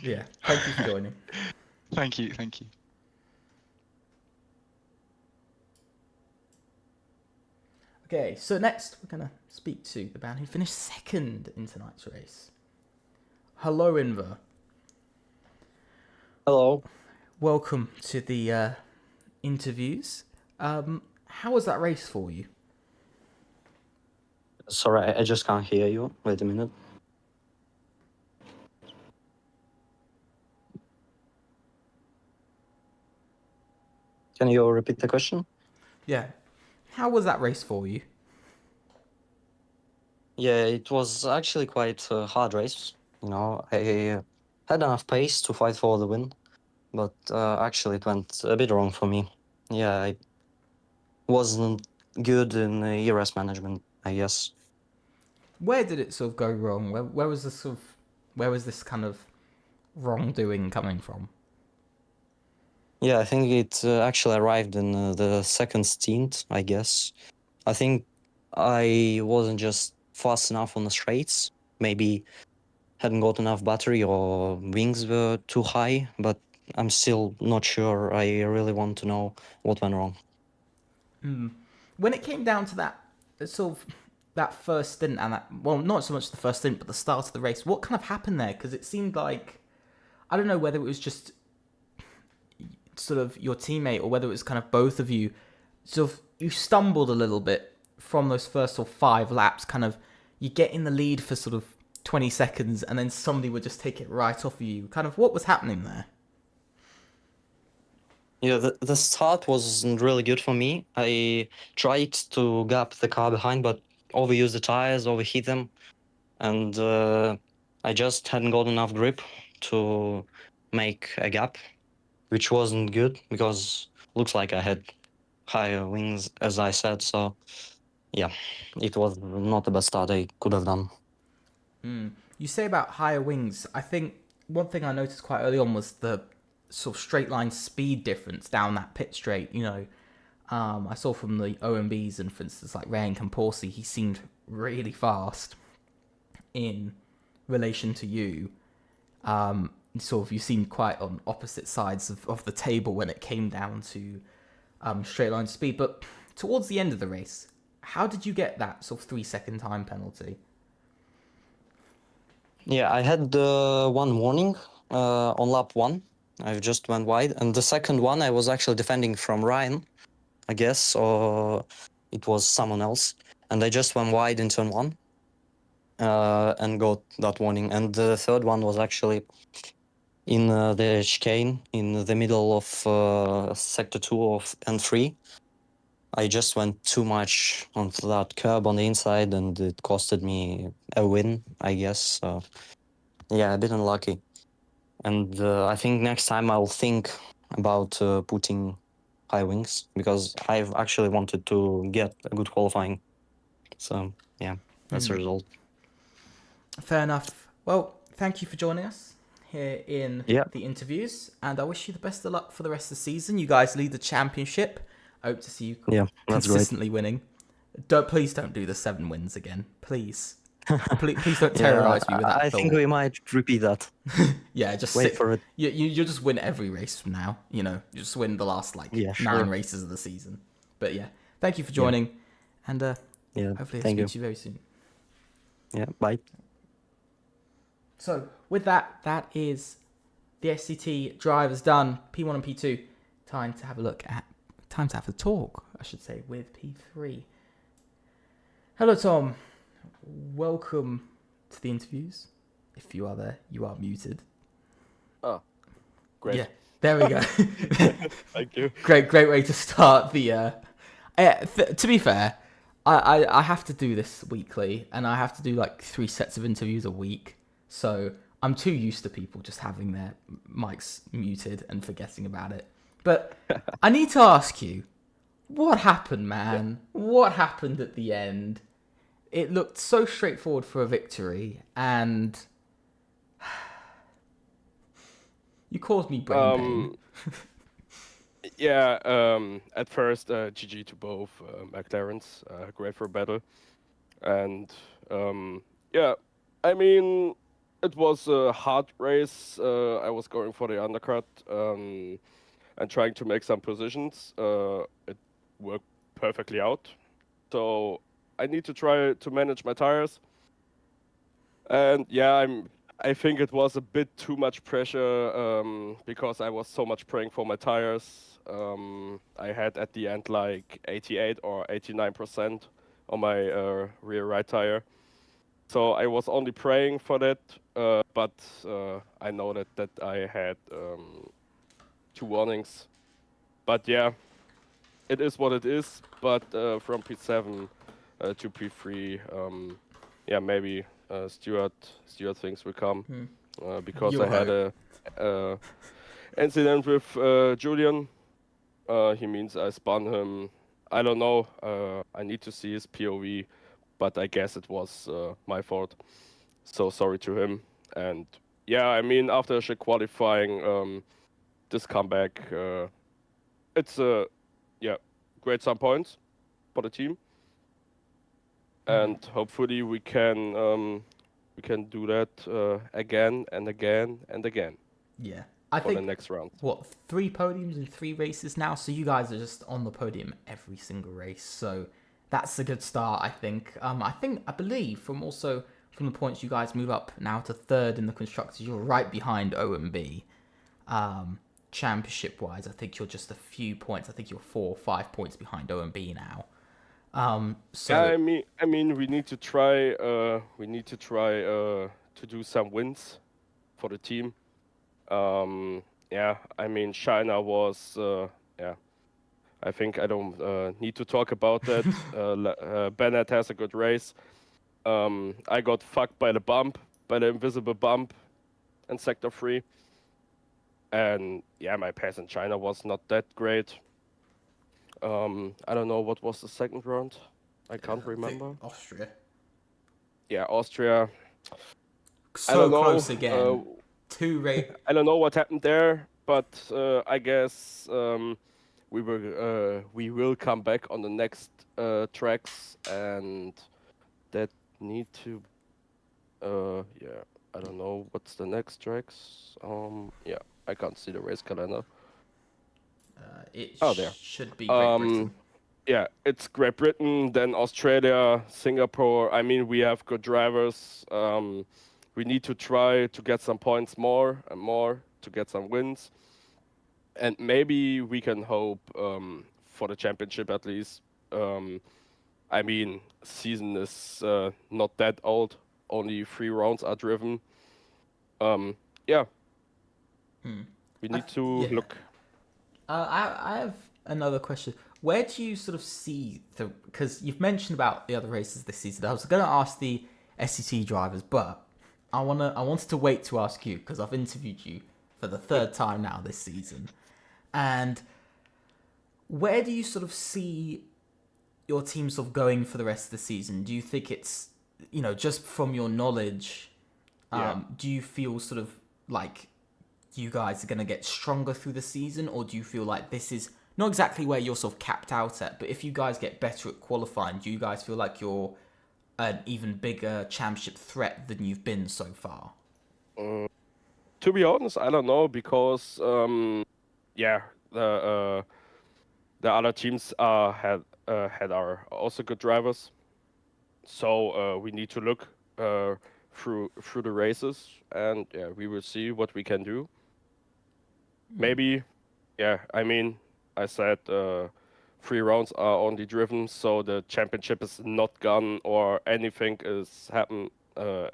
Yeah, thank you for joining. Thank you. Okay, so next we're going to speak to the man who finished second in tonight's race. Hello, Inver. Hello. Welcome to the interviews. How was that race for you? Sorry, I just can't hear you. Wait a minute. Can you repeat the question? Yeah. How was that race for you? Yeah, it was actually quite a hard race. You know, I had enough pace to fight for the win, but actually it went a bit wrong for me. Yeah, I wasn't good in ERS management, I guess. Where did it sort of go wrong? Where was this kind of wrongdoing coming from? Yeah, I think it actually arrived in the second stint, I guess. I think I wasn't just fast enough on the straights. Maybe hadn't got enough battery or wings were too high, but I'm still not sure. I really want to know what went wrong. When it came down to that first stint and not so much the first stint, but the start of the race, what kind of happened there? Because it seemed like, I don't know whether it was just sort of your teammate or whether it was kind of both of you, you stumbled a little bit from those first 5 laps, kind of you get in the lead for sort of 20 seconds and then somebody would just take it right off of you. Kind of what was happening there? Yeah, the start wasn't really good for me. I tried to gap the car behind, but overused the tires, overheat them, and I just hadn't got enough grip to make a gap, which wasn't good because looks like I had higher wings, as I said. So yeah, it was not the best start I could have done. You say about higher wings. I think one thing I noticed quite early on was the sort of straight line speed difference down that pit straight. I saw from the OMBs and, for instance, like Ryan Camporsi, he seemed really fast in relation to you. You seemed quite on opposite sides of the table when it came down to straight line speed. But towards the end of the race, how did you get that sort of 3-second time penalty? Yeah, I had one warning on lap 1. I just went wide, and the second one I was actually defending from Ryan, I guess, or it was someone else, and I just went wide in turn 1 and got that warning. And the third one was actually in the chicane in the middle of sector 2 and 3. I just went too much onto that curb on the inside, and it costed me a win, I guess. So yeah, a bit unlucky. And I think next time I'll think about putting high wings, because I've actually wanted to get a good qualifying. So yeah, that's the result. Fair enough. Well, thank you for joining us here in Yeah. the interviews, and I wish you the best of luck for the rest of the season. You guys lead the championship. I hope to see you Yeah, that's great. consistently winning. Please don't do the 7 wins again. Please. Please don't Yeah, terrorize me with that I thought. think we might repeat that. Yeah, just Wait for it. You'll just win every race from now. You just win the last Yeah, 9 sure. races of the season. But yeah, thank you for Yeah. joining, and Yeah, hopefully I'll thank speak you. to you very soon. Yeah, bye. So with that is the SCT drivers done. P1 and P2. Time to have a talk, I should say, with P3. Hello, Tom. Welcome to the interviews. If you are there, you are muted. Oh, great. Yeah, there we go. Thank you. Great way to start the. To be fair, I have to do this weekly, and I have to do like 3 sets of interviews a week. So I'm too used to people just having their mics muted and forgetting about it. But I need to ask you, what happened, man? Yeah. What happened at the end? It looked so straightforward for a victory, and you caused me brain pain. Yeah, at first, GG to both McLarens. Great for battle. And yeah, I mean, it was a hard race. I was going for the undercut and trying to make some positions. It worked perfectly out. So I need to try to manage my tires. And yeah, I think it was a bit too much pressure because I was so much praying for my tires. I had at the end like 88 or 89% on my rear right tire. So I was only praying for that, but I know that I had 2 warnings. But yeah, it is what it is. But from P7 to P3, yeah, maybe Stuart things will come because You'll I had a incident with Julian. He means I spun him. I don't know. I need to see his POV, but I guess it was my fault. So sorry to him. And yeah, I mean, after shit qualifying, this comeback, it's great some points for the team. And hopefully we can do that again and again and again. Yeah, I for think the next round. What, 3 podiums in 3 races now? So you guys are just on the podium every single race. So that's a good start, I think. I believe from the points you guys move up now to 3rd in the constructors, you're right behind OMB. Championship wise, I think you're just a few points. I think you're 4 or 5 points behind OMB now. So Yeah, I mean, we need to try. To do some wins for the team. Yeah, I mean, China was. I think I don't need to talk about that. Bennett has a good race. I got fucked by the invisible bump, in sector 3. And yeah, my pass in China was not that great. I don't know what was the second round. I can't remember. Austria. Yeah, Austria. So I don't know, close again. 2 race. I don't know what happened there, but I guess we will come back on the next tracks, and that need to. Yeah, I don't know what's the next tracks. Yeah, I can't see the race calendar. There. Should be Great Britain. Yeah, it's Great Britain, then Australia, Singapore. I mean, we have good drivers. We need to try to get some points more and more to get some wins. And maybe we can hope for the championship at least. I mean, season is not that old. Only 3 rounds are driven. Yeah. We need to look. I have another question. Where do you sort of see because you've mentioned about the other races this season. I was going to ask the SCT drivers, but I wanted to wait to ask you because I've interviewed you for the 3rd time now this season. And where do you sort of see your team sort of going for the rest of the season? Do you think it's, just from your knowledge Yeah. Do you feel sort of like you guys are going to get stronger through the season, or do you feel like this is not exactly where you're sort of capped out at, but if you guys get better at qualifying, do you guys feel like you're an even bigger championship threat than you've been so far? To be honest, I don't know because yeah, the other teams had are also good drivers, so we need to look through the races, and yeah, we will see what we can do. Maybe, yeah. I mean, I said 3 rounds are only driven, so the championship is not gone or anything is happen. Yeah.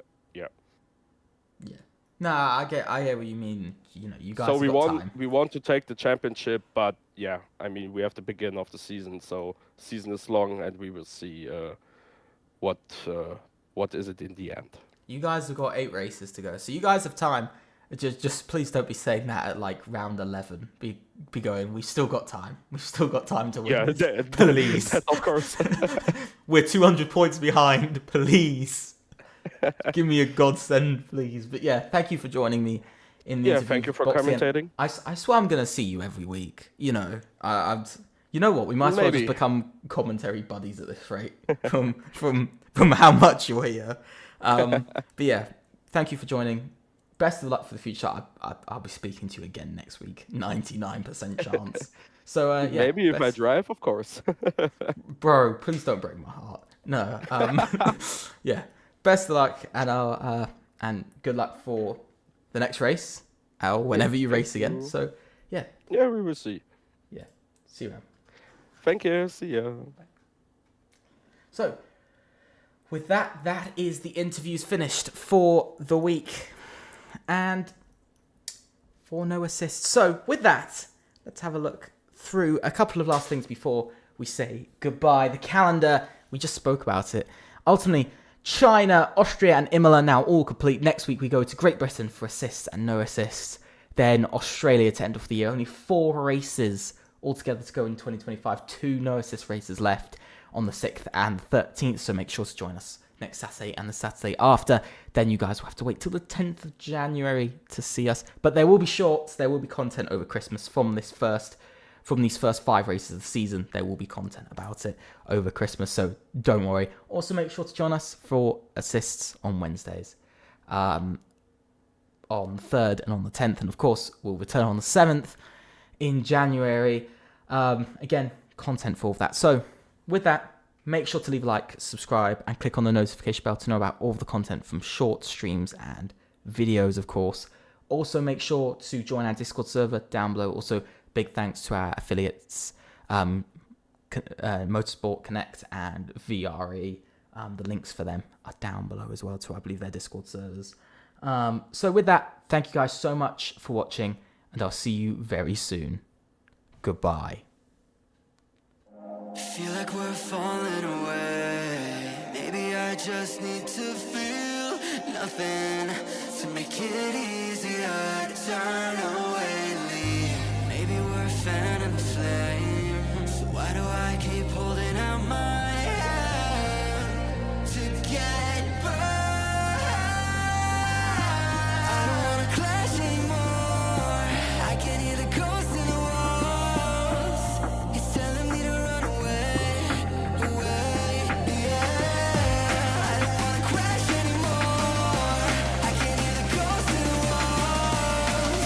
Yeah. Nah, I get what you mean. You know, you guys So have we got want time. we want to take the championship, but yeah, I mean we have the beginning of the season, so season is long, and we will see what is it in the end. You guys have got 8 races to go, so you guys have time. Just please don't be saying that at like round 11. Be going. We've still got time. We've still got time to win. Yeah, this. Please. that, of course. We're 200 points behind. Please. Give me a godsend, please. But yeah, thank you for joining me in the interview. Thank you for Boxing. commentating. I swear I'm gonna see you every week. You know, you know what? We might as well just become commentary buddies at this rate. From how much you're here. But yeah, thank you for joining. Best of luck for the future. I'll be speaking to you again next week. 99% chance. So yeah, maybe if I drive, of course. Bro, please don't break my heart. No. Yeah. Best of luck, and good luck for the next race, or whenever you race again. So yeah. Yeah, we will see. Yeah. See you around. Thank you. See ya. So, with that is the interviews finished for the week. And 4 no assists. So, with that, let's have a look through a couple of last things before we say goodbye. The calendar, we just spoke about it. Ultimately, China, Austria, and Imola now all complete. Next week, we go to Great Britain for assists and no assists. Then Australia to end off the year. Only 4 races altogether to go in 2025. 2 no assist races left on the 6th and 13th. So make sure to join us next Saturday and the Saturday after. Then you guys will have to wait till the 10th of January to see us. But there will be shorts. There will be content over Christmas from these first 5 races of the season. There will be content about it over Christmas, so don't worry. Also, make sure to join us for assists on Wednesdays, on the 3rd and on the 10th, and of course, we'll return on the 7th in January. Again, content for all of that. So, with that, make sure to leave a like, subscribe, and click on the notification bell to know about all of the content from short streams and videos, of course. Also, make sure to join our Discord server down below. Also, big thanks to our affiliates, Motorsport Connect and VRE. The links for them are down below as well, to I believe their Discord servers. So with that, thank you guys so much for watching, and I'll see you very soon. Goodbye. Feel like we're falling away. Maybe I just need to feel nothing to make it easier to turn away. Maybe we're fan and flame. So why do I keep holding out my hand to get burned? I don't wanna clash anymore. I can hear the ghosts in the walls. It's telling me to run away, yeah. I don't wanna crash anymore. I can hear the ghosts in the walls. It's telling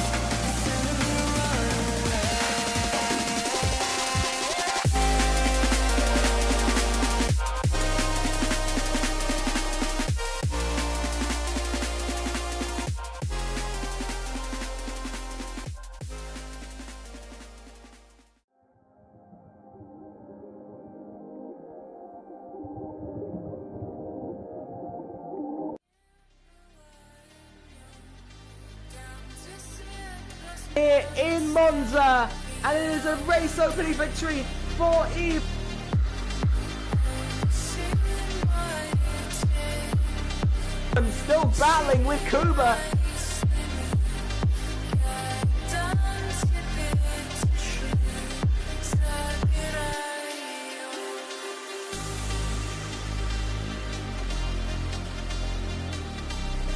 me to run away. Here in Monza, and it is a race opening victory for Eve. I'm still battling with Kuba.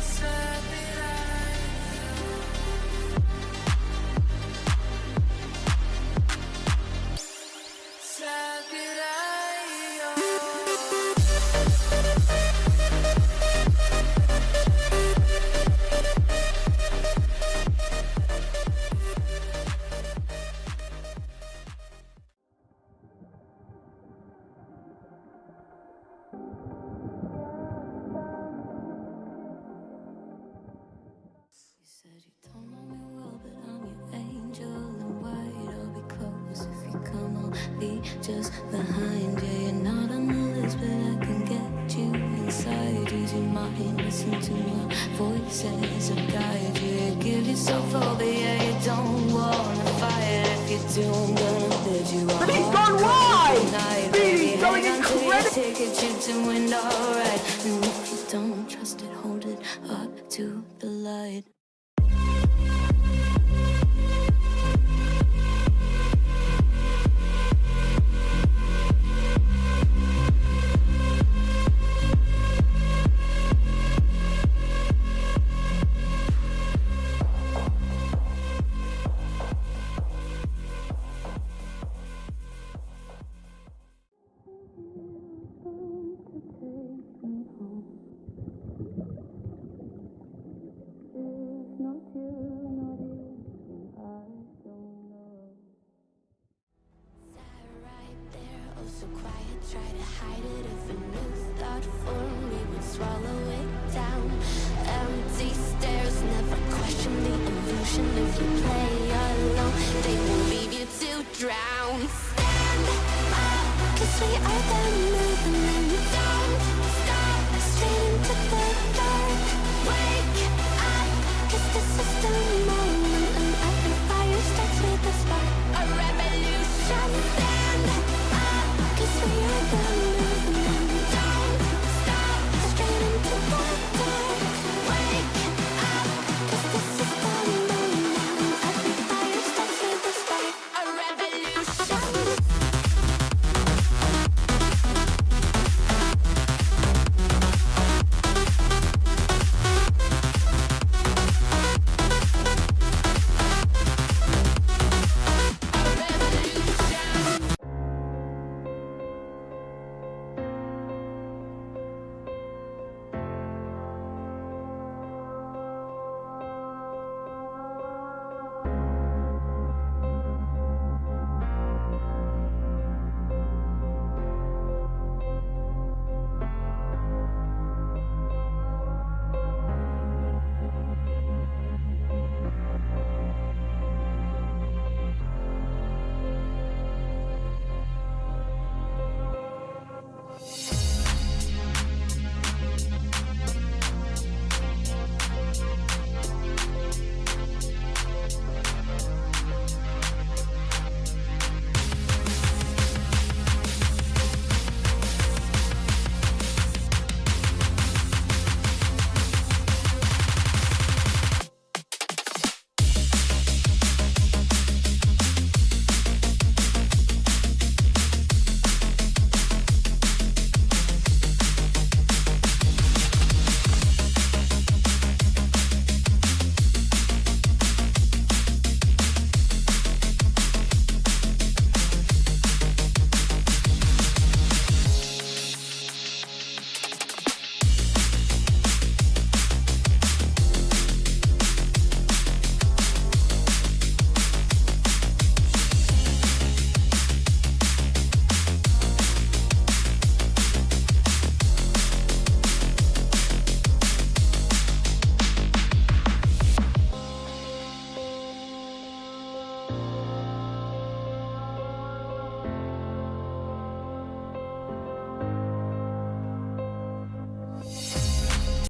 Sad be just behind. Yeah, you're not on the list, but I can get you inside. Easy mind, listen to my voices of guide you. Give yourself over, yeah, you don't wanna fight. If you do, I'm gonna bid you a But he's hard gone good wide! night. Speedy's going Hang on to your incredible! ticket, chips and wind, alright. And if you don't trust it, hold it up to the light. So quiet, try to hide it. If a new thought formed, we would swallow it down. Empty stares, never question the illusion. If you play alone, they will leave you to drown. Stand up, 'cause we are the